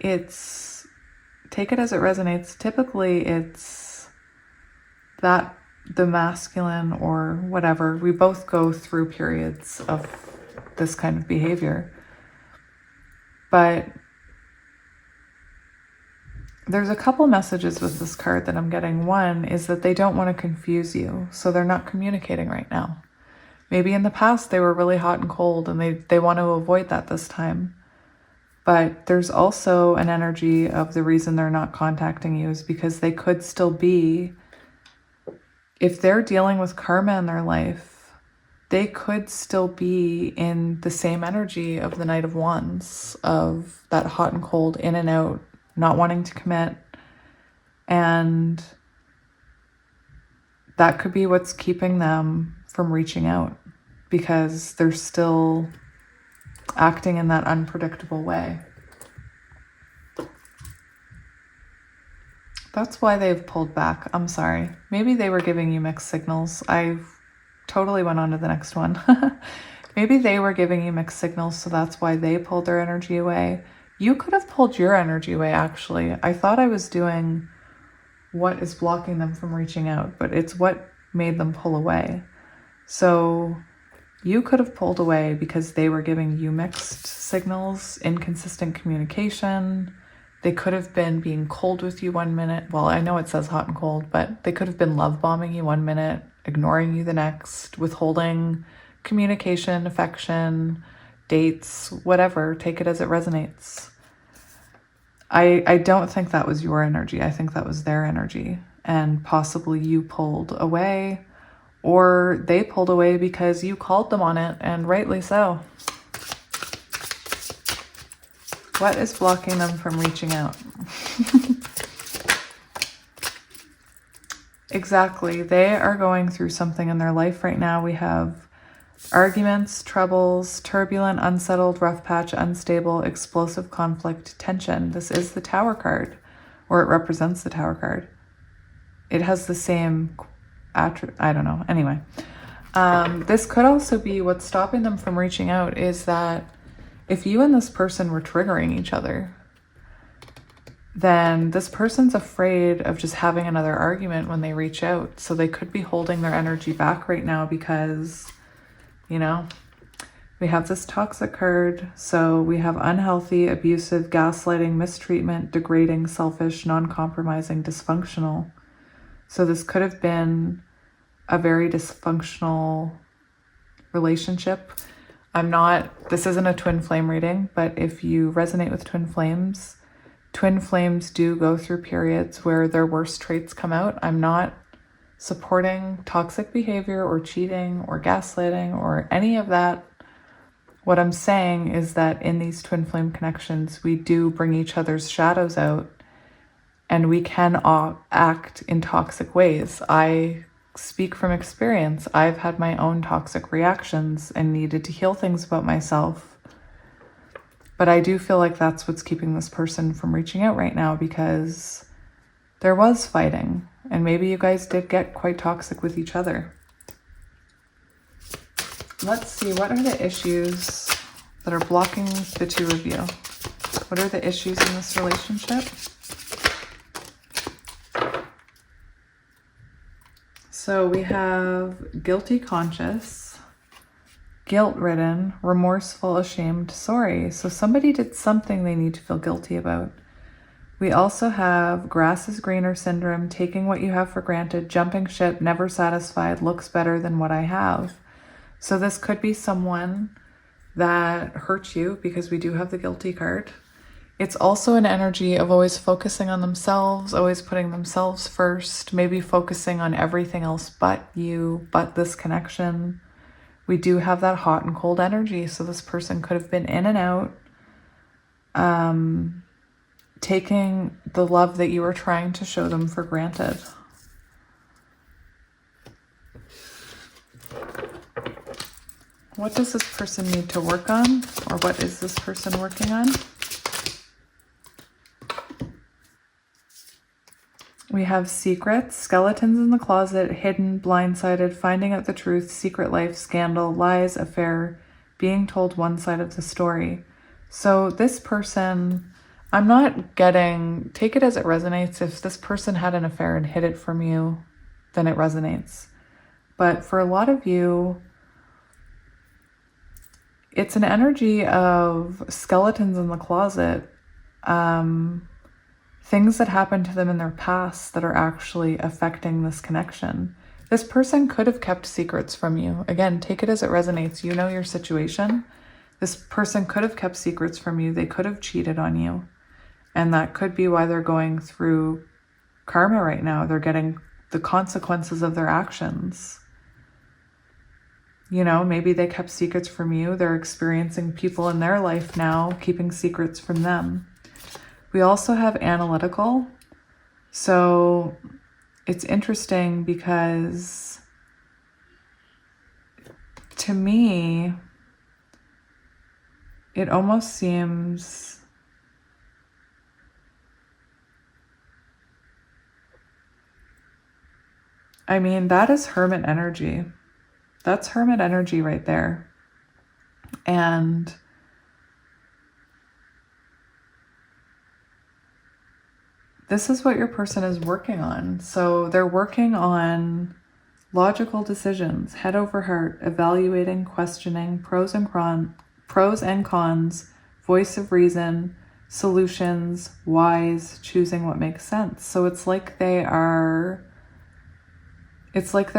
take it as it resonates, typically it's that the masculine or whatever, we both go through periods of this kind of behavior. But there's a couple messages with this card that I'm getting. One is that they don't want to confuse you, so they're not communicating right now. Maybe in the past they were really hot and cold, and they want to avoid that this time. But there's also an energy of the reason they're not contacting you is because they could still be, if they're dealing with karma in their life, they could still be in the same energy of the Knight of Wands, of that hot and cold, in and out, not wanting to commit. And that could be what's keeping them from reaching out, because they're still acting in that unpredictable way. That's why they've pulled back. I'm sorry. Maybe they were giving you mixed signals. I totally went on to the next one. Maybe they were giving you mixed signals, so that's why they pulled their energy away. You could have pulled your energy away, actually. I thought I was doing what is blocking them from reaching out, but it's what made them pull away. So you could have pulled away because they were giving you mixed signals, inconsistent communication. They could have been being cold with you one minute. Well, I know it says hot and cold, but they could have been love bombing you one minute, ignoring you the next, withholding communication, affection, dates, whatever. Take it as it resonates. I don't think that was your energy. I think that was their energy. And possibly you pulled away, or they pulled away because you called them on it, and rightly so. What is blocking them from reaching out? Exactly. They are going through something in their life right now. We have arguments, troubles, turbulent, unsettled, rough patch, unstable, explosive conflict, tension. This is the Tower card, or it represents the Tower card. It has the same I don't know. Anyway, this could also be what's stopping them from reaching out is that if you and this person were triggering each other, then this person's afraid of just having another argument when they reach out. So they could be holding their energy back right now because, you know, we have this toxic card. So we have unhealthy, abusive, gaslighting, mistreatment, degrading, selfish, non-compromising, dysfunctional. So this could have been a very dysfunctional relationship. This isn't a twin flame reading, but if you resonate with twin flames do go through periods where their worst traits come out. I'm not supporting toxic behavior or cheating or gaslighting or any of that. What I'm saying is that in these twin flame connections, we do bring each other's shadows out and we can act in toxic ways. I speak from experience. I've had my own toxic reactions and needed to heal things about myself. But I do feel like that's what's keeping this person from reaching out right now because there was fighting and maybe you guys did get quite toxic with each other. Let's see, what are the issues that are blocking the two of you? What are the issues in this relationship? So we have guilty conscious, guilt-ridden, remorseful, ashamed, sorry. So somebody did something they need to feel guilty about. We also have grass is greener syndrome, taking what you have for granted, jumping ship, never satisfied, looks better than what I have. So this could be someone that hurt you because we do have the guilty card. It's also an energy of always focusing on themselves, always putting themselves first, maybe focusing on everything else but you, but this connection. We do have that hot and cold energy. So this person could have been in and out, taking the love that you were trying to show them for granted. What does this person need to work on? Or what is this person working on? We have secrets, skeletons in the closet, hidden, blindsided, finding out the truth, secret life, scandal, lies, affair, being told one side of the story. So this person, I'm not getting, take it as it resonates. If this person had an affair and hid it from you, then it resonates. But for a lot of you, it's an energy of skeletons in the closet. Things that happened to them in their past that are actually affecting this connection. This person could have kept secrets from you. Again, take it as it resonates. You know your situation. This person could have kept secrets from you. They could have cheated on you. And that could be why they're going through karma right now. They're getting the consequences of their actions. You know, maybe they kept secrets from you. They're experiencing people in their life now keeping secrets from them. We also have analytical. So it's interesting because to me, it almost seems that is hermit energy. That's hermit energy right there. And this is what your person is working on. So they're working on logical decisions, head over heart, evaluating, questioning, pros and cons, voice of reason, solutions, wise, choosing what makes sense. So it's like they're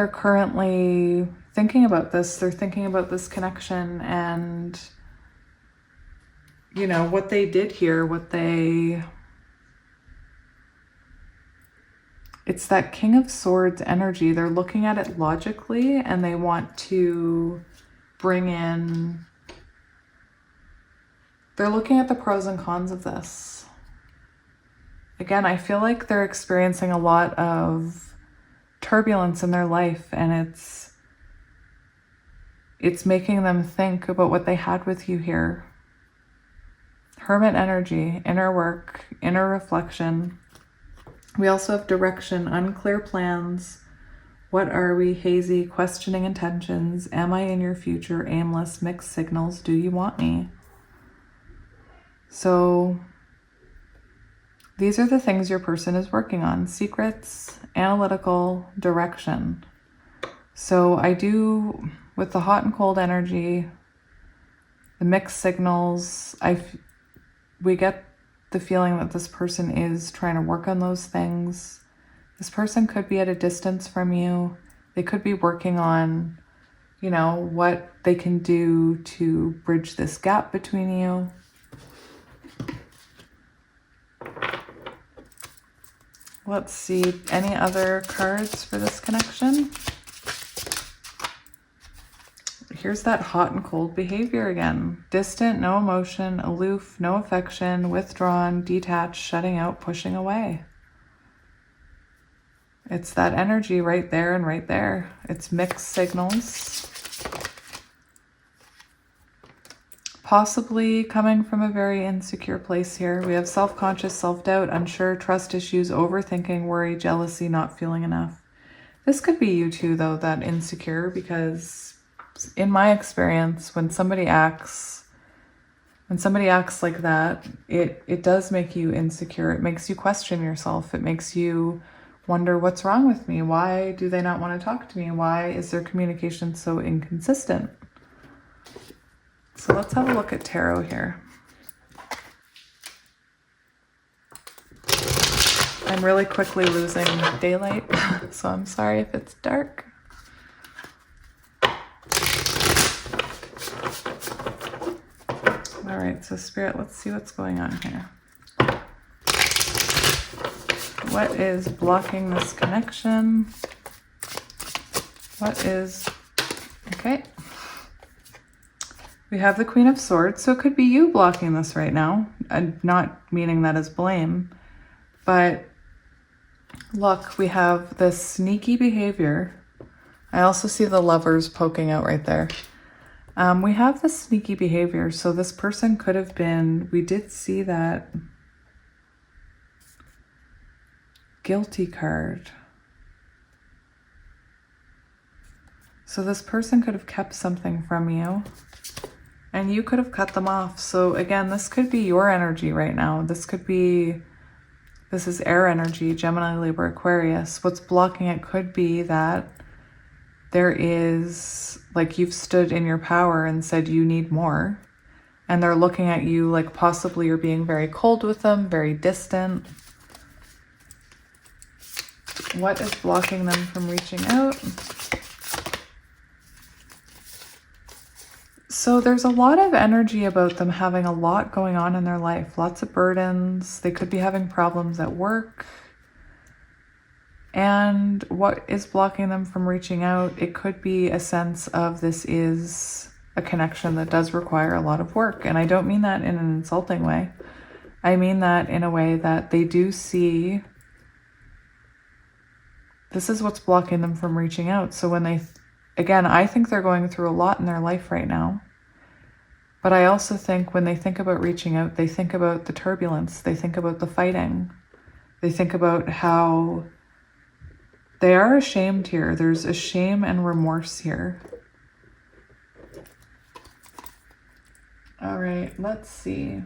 currently thinking about this. They're thinking about this connection and, you know, what they did here, it's that King of Swords energy. They're looking at it logically and they want to bring in They're looking at the pros and cons of this. Again, I feel like they're experiencing a lot of turbulence in their life, and it's making them think about what they had with you here. Hermit energy, inner work, inner reflection. We also have direction, unclear plans. What are we? Hazy, questioning intentions. Am I in your future? Aimless, mixed signals. Do you want me? So these are the things your person is working on. Secrets, analytical, direction. So I do, with the hot and cold energy, the mixed signals, we get the feeling that this person is trying to work on those things. This person could be at a distance from you. They could be working on, you know, what they can do to bridge this gap between you. Let's see, any other cards for this connection? Here's that hot and cold behavior again. Distant, no emotion, aloof, no affection, withdrawn, detached, shutting out, pushing away. It's that energy right there and right there. It's mixed signals. Possibly coming from a very insecure place here. We have self-conscious, self-doubt, unsure, trust issues, overthinking, worry, jealousy, not feeling enough. This could be you too, though, that insecure, because in my experience, when somebody acts like that, it does make you insecure. It makes you question yourself. It makes you wonder, what's wrong with me? Why do they not want to talk to me? Why is their communication so inconsistent? So let's have a look at tarot here. I'm really quickly losing daylight, so I'm sorry if it's dark. All right, so Spirit, let's see what's going on here. What is blocking this connection? Okay. We have the Queen of Swords, so it could be you blocking this right now. I'm not meaning that as blame, but look, we have this sneaky behavior. I also see the Lovers poking out right there. We have this sneaky behavior, so this person could have been, we did see that guilty card. So this person could have kept something from you, and you could have cut them off. So again, this could be your energy right now. This is air energy, Gemini, Libra, Aquarius. What's blocking it could be that there is, like, you've stood in your power and said you need more, and they're looking at you like possibly you're being very cold with them, very distant. What is blocking them from reaching out? So there's a lot of energy about them having a lot going on in their life, lots of burdens. They could be having problems at work. And what is blocking them from reaching out? It could be a sense of this is a connection that does require a lot of work. And I don't mean that in an insulting way. I mean that in a way that they do see this is what's blocking them from reaching out. So when again, I think they're going through a lot in their life right now. But I also think when they think about reaching out, they think about the turbulence. They think about the fighting. They think about how they are ashamed here. There's a shame and remorse here. All right, let's see.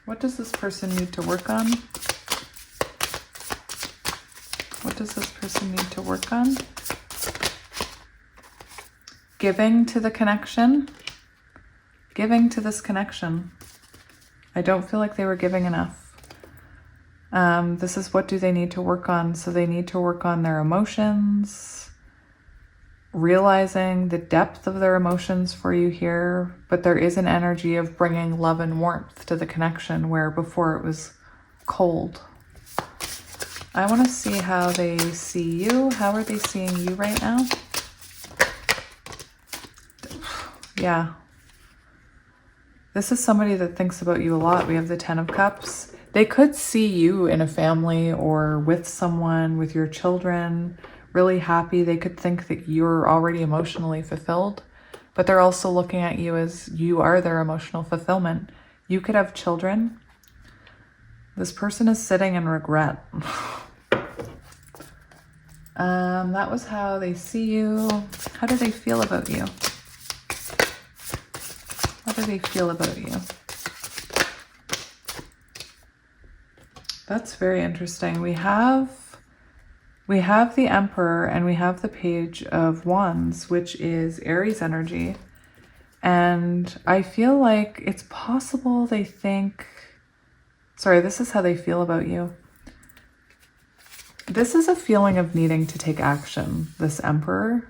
What does this person need to work on? What does this person need to work on? Giving to the connection. Giving to this connection. I don't feel like they were giving enough. This is what do they need to work on? So they need to work on their emotions, realizing the depth of their emotions for you here, but there is an energy of bringing love and warmth to the connection where before it was cold. I want to see how they see you. How are they seeing you right now? Yeah. This is somebody that thinks about you a lot. We have the 10 of Cups. They could see you in a family or with someone, with your children, really happy. They could think that you're already emotionally fulfilled, but they're also looking at you as you are their emotional fulfillment. You could have children. This person is sitting in regret. That was how they see you. How do they feel about you? How do they feel about you? That's very interesting. We have the Emperor and we have the Page of Wands, which is Aries energy. And I feel like it's possible they think, sorry, this is how they feel about you. This is a feeling of needing to take action, this Emperor.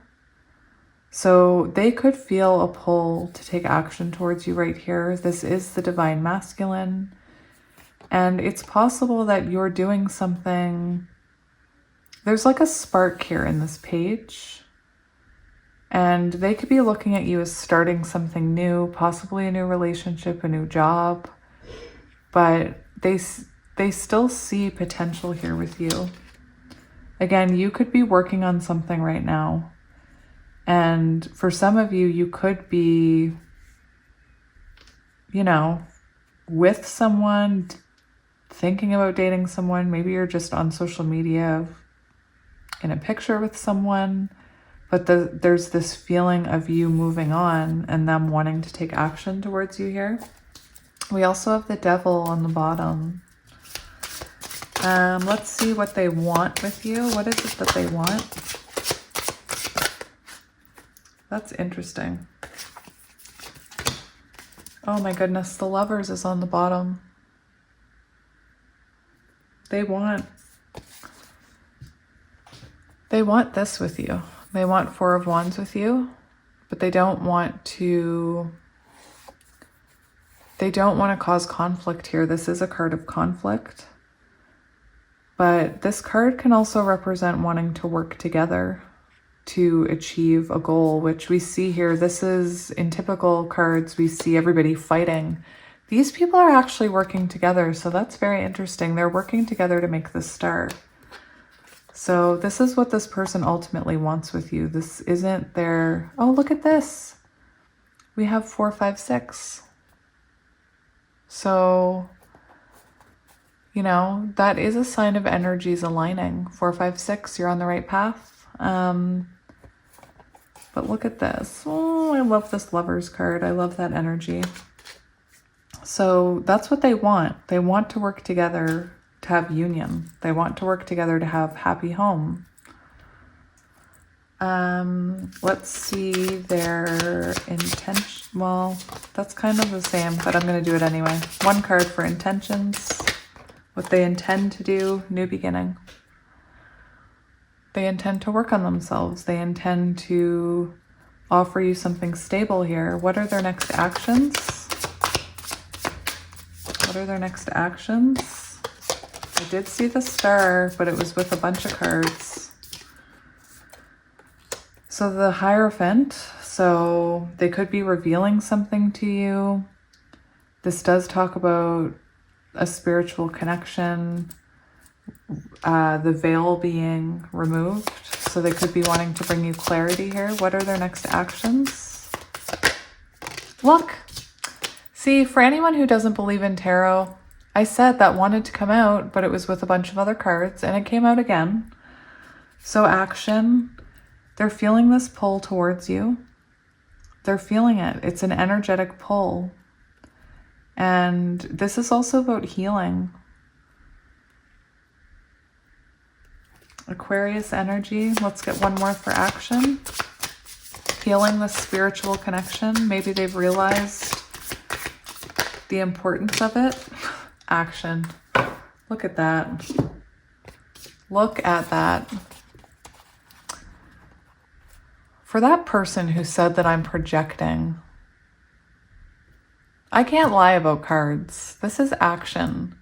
So they could feel a pull to take action towards you right here. This is the divine masculine. And it's possible that you're doing something. There's like a spark here in this page. And they could be looking at you as starting something new, possibly a new relationship, a new job. But they still see potential here with you. Again, you could be working on something right now. And for some of you, you could be, you know, with someone, thinking about dating someone. Maybe you're just on social media in a picture with someone, but there's this feeling of you moving on and them wanting to take action towards you here. We also have the Devil on the bottom. Let's see what they want with you. What is it that they want? That's interesting. Oh my goodness, the Lovers is on the bottom. They want this with you. They want Four of Wands with you, but they don't want to cause conflict here. This is a card of conflict. But this card can also represent wanting to work together to achieve a goal, which we see here. This is, in typical cards, we see everybody fighting. These people are actually working together, so that's very interesting. They're working together to make this start. So this is what this person ultimately wants with you. This isn't their, oh, look at this. We have 4, 5, 6. So, you know, that is a sign of energies aligning. 4, 5, 6, you're on the right path. But look at this. Oh, I love this Lovers card. I love that energy. So that's what they want. They want to work together to have union. They want to work together to have happy home. Let's see their intention. Well, that's kind of the same, but I'm going to do it anyway. One card for intentions. What they intend to do, new beginning. They intend to work on themselves. They intend to offer you something stable here. What are their next actions? What are their next actions? I did see the Star, but it was with a bunch of cards. So the Hierophant, so they could be revealing something to you. This does talk about a spiritual connection, the veil being removed. So they could be wanting to bring you clarity here. What are their next actions? Look, see, for anyone who doesn't believe in tarot, I said that wanted to come out, but it was with a bunch of other cards and it came out again. So action, they're feeling this pull towards you. They're feeling it. It's an energetic pull. And this is also about healing. Aquarius energy. Let's get one more for action. Healing the spiritual connection. Maybe they've realized the importance of it. Action. Look at that. Look at that. For that person who said that I'm projecting, I can't lie about cards. This is action.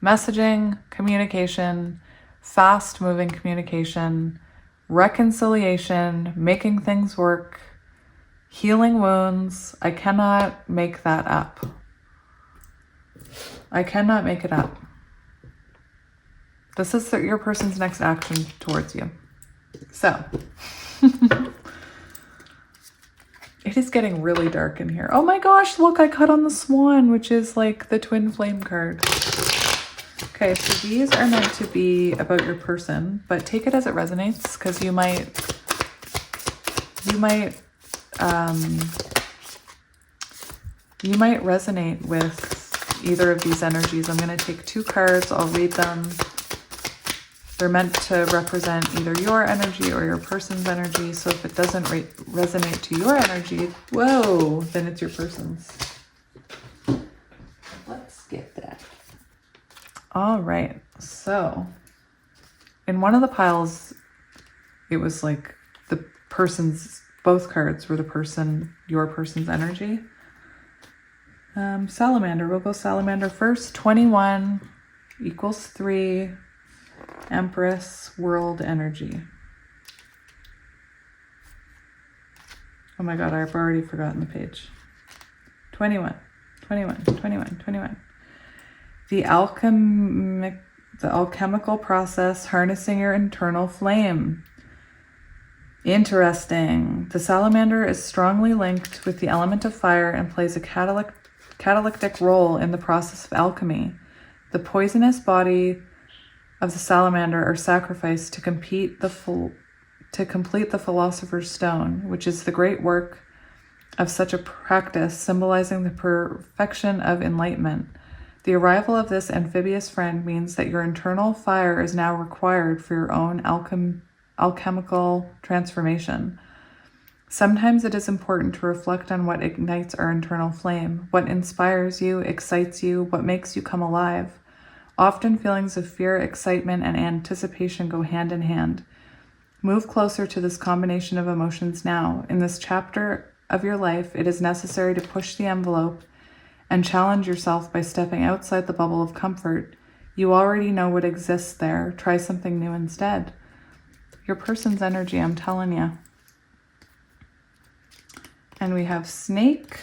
Messaging, communication, fast-moving communication, reconciliation, making things work, healing wounds. I cannot make that up. I cannot make it up. This is your person's next action towards you. So, it is getting really dark in here. Oh my gosh, look, I cut on the swan, which is like the twin flame card. Okay, so these are meant to be about your person, but take it as it resonates, because you might resonate with either of these energies. I'm going to take 2 cards. I'll read them. They're meant to represent either your energy or your person's energy. So if it doesn't resonate to your energy, whoa, then it's your person's. Let's get that. All right. So in one of the piles, it was like the person's, both cards were your person's energy. Salamander, we'll go salamander first. 21 equals 3. Empress, world energy. Oh my God, I've already forgotten the page. 21. The alchemical process harnessing your internal flame. Interesting. The salamander is strongly linked with the element of fire and plays a catalytic role in the process of alchemy. The poisonous body of the salamander are sacrificed to complete the philosopher's stone, which is the great work of such a practice, symbolizing the perfection of enlightenment. The arrival of this amphibious friend means that your internal fire is now required for your own alchemical transformation. Sometimes it is important to reflect on what ignites our internal flame, what inspires you, excites you, what makes you come alive. Often feelings of fear, excitement, and anticipation go hand in hand. Move closer to this combination of emotions now. In this chapter of your life, it is necessary to push the envelope and challenge yourself by stepping outside the bubble of comfort. You already know what exists there. Try something new instead. Your person's energy, I'm telling you. And we have snake.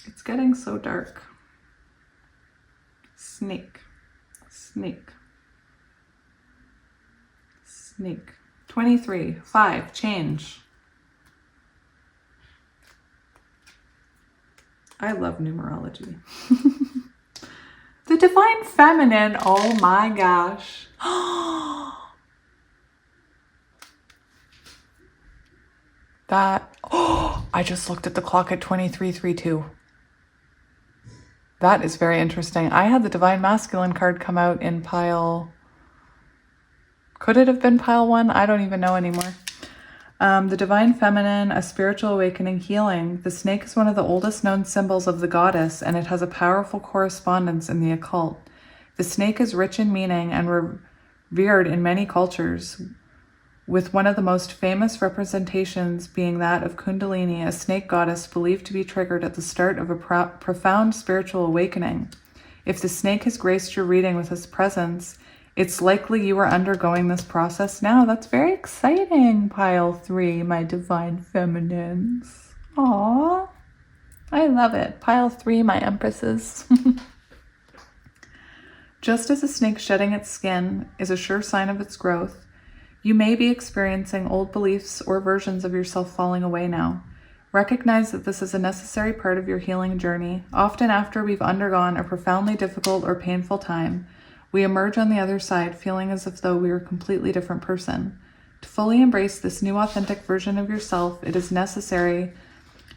It's getting so dark. Snake. 23, 5, change. I love numerology. The divine feminine, oh my gosh. I just looked at the clock at 23:32. That is very interesting. I had the divine masculine card come out in pile. Could it have been pile 1? I don't even know anymore. The divine feminine, a spiritual awakening, healing. The snake is one of the oldest known symbols of the goddess, and it has a powerful correspondence in the occult. The snake is rich in meaning and revered in many cultures, with one of the most famous representations being that of Kundalini, a snake goddess believed to be triggered at the start of a profound spiritual awakening. If the snake has graced your reading with its presence, it's likely you are undergoing this process now. That's very exciting, pile 3, my divine feminines. Aww, I love it. Pile 3, my empresses. Just as a snake shedding its skin is a sure sign of its growth, you may be experiencing old beliefs or versions of yourself falling away now. Recognize that this is a necessary part of your healing journey. Often after we've undergone a profoundly difficult or painful time, we emerge on the other side feeling as if though we were a completely different person. To fully embrace this new authentic version of yourself, it is necessary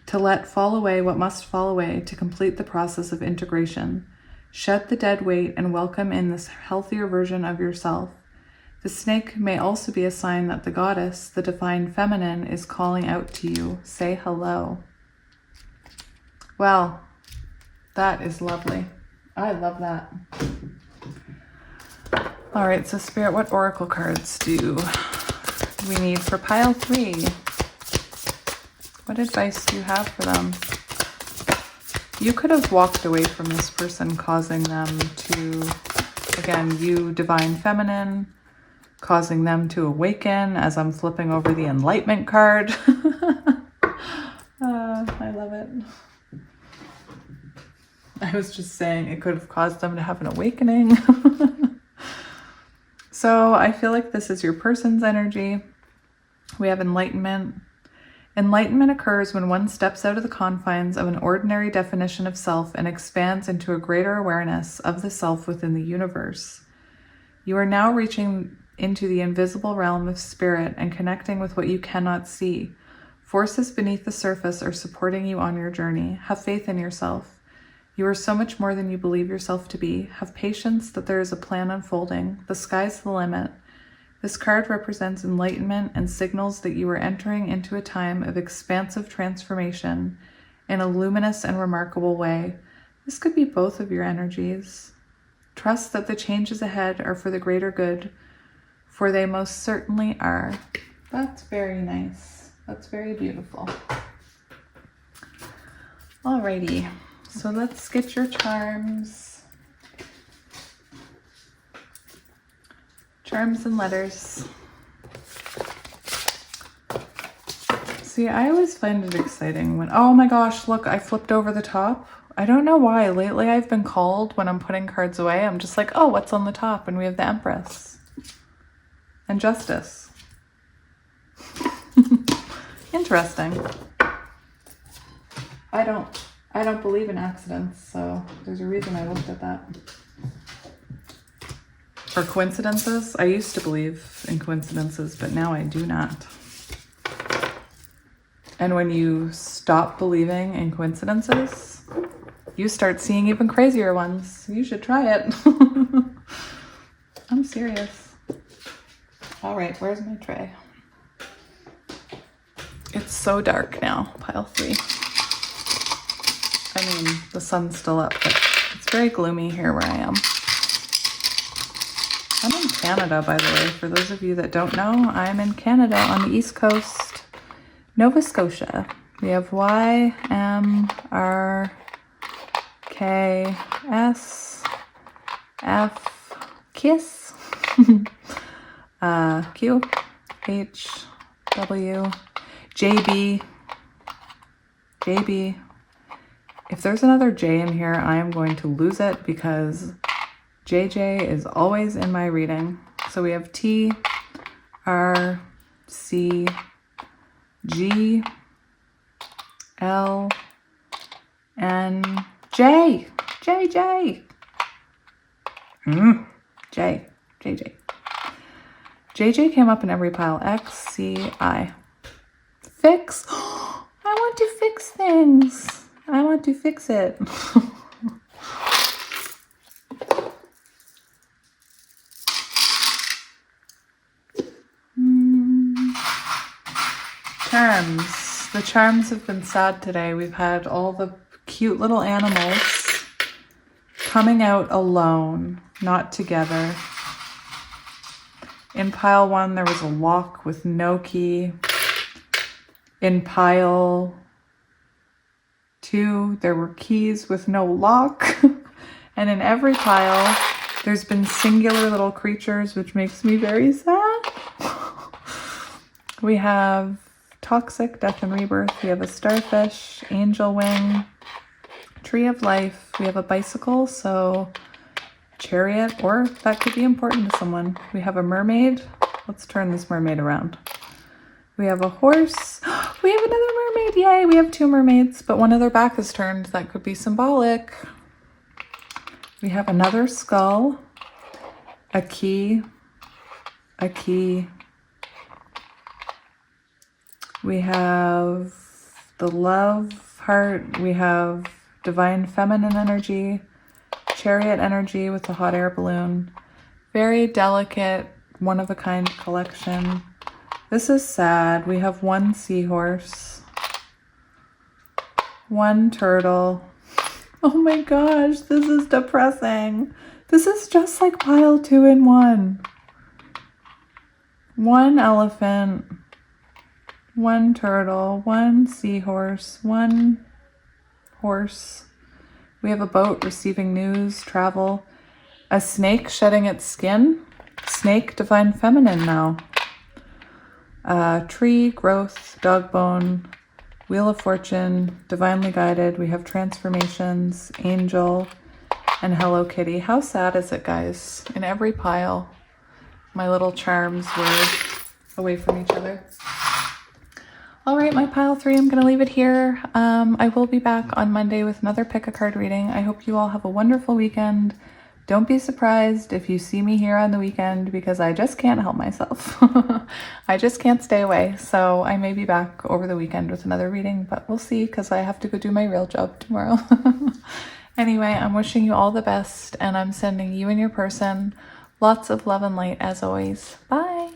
to let fall away what must fall away to complete the process of integration. Shed the dead weight and welcome in this healthier version of yourself. The snake may also be a sign that the goddess, the divine feminine, is calling out to you. Say hello. Well, that is lovely. I love that. All right, so Spirit, what oracle cards do we need for pile 3? What advice do you have for them? You could have walked away from this person, causing them to, again, you divine feminine, causing them to awaken as I'm flipping over the enlightenment card. I love it. I was just saying it could have caused them to have an awakening. So I feel like this is your person's energy. We have enlightenment. Enlightenment occurs when one steps out of the confines of an ordinary definition of self and expands into a greater awareness of the self within the universe. You are now reaching into the invisible realm of spirit and connecting with what you cannot see. Forces beneath the surface are supporting you on your journey. Have faith in yourself. You are so much more than you believe yourself to be. Have patience that there is a plan unfolding. The sky's the limit. This card represents enlightenment and signals that you are entering into a time of expansive transformation in a luminous and remarkable way. This could be both of your energies. Trust that the changes ahead are for the greater good, for they most certainly are. That's very nice. That's very beautiful. Alrighty, so let's get your charms. Charms and letters. See, I always find it exciting when, oh my gosh, look, I flipped over the top. I don't know why. Lately I've been called when I'm putting cards away. I'm just like, oh, what's on the top? And we have the Empress and Justice. Interesting. I don't believe in accidents, so there's a reason I looked at that. Or coincidences. I used to believe in coincidences, but now I do not. And when you stop believing in coincidences, you start seeing even crazier ones. You should try it. I'm serious. All right, where's my tray? It's so dark now, pile 3. I mean, the sun's still up, but it's very gloomy here where I am. I'm in Canada, by the way. For those of you that don't know, I'm in Canada on the East Coast, Nova Scotia. We have Y, M, R, K, S, F, KISS, Q, H, W, JB, JB. If there's another J in here, I am going to lose it because JJ is always in my reading. So we have T, R, C, G, L, N, J, JJ. J, JJ. JJ came up in every pile. X, C, I. Fix. I want to fix things. I want to fix it. Charms. The charms have been sad today. We've had all the cute little animals coming out alone, not together. In pile 1, there was a lock with no key. In pile 2, there were keys with no lock. And in every pile, there's been singular little creatures, which makes me very sad. We have toxic, death and rebirth. We have a starfish, angel wing, tree of life. We have a bicycle, so chariot, or that could be important to someone. We have a mermaid. Let's turn this mermaid around. We have a horse. We have another mermaid. Yay, we have 2 mermaids, but one of their back is turned. That could be symbolic. We have another skull, a key, a key. We have the love heart. We have divine feminine energy, chariot energy with the hot air balloon. Very delicate, one-of-a-kind collection. This is sad. We have 1 seahorse, 1 turtle. Oh my gosh, this is depressing. This is just like pile 2 in 1. 1 elephant, 1 turtle, 1 seahorse, 1 horse. We have a boat receiving news, travel. A snake shedding its skin. Snake, divine feminine now. Tree, growth, dog bone. Wheel of Fortune, Divinely Guided. We have Transformations, Angel, and Hello Kitty. How sad is it, guys? In every pile, my little charms were away from each other. All right, my pile 3, I'm going to leave it here. I will be back on Monday with another pick a card reading. I hope you all have a wonderful weekend. Don't be surprised if you see me here on the weekend because I just can't help myself. I just can't stay away. So I may be back over the weekend with another reading, but we'll see because I have to go do my real job tomorrow. Anyway, I'm wishing you all the best and I'm sending you and your person lots of love and light as always. Bye.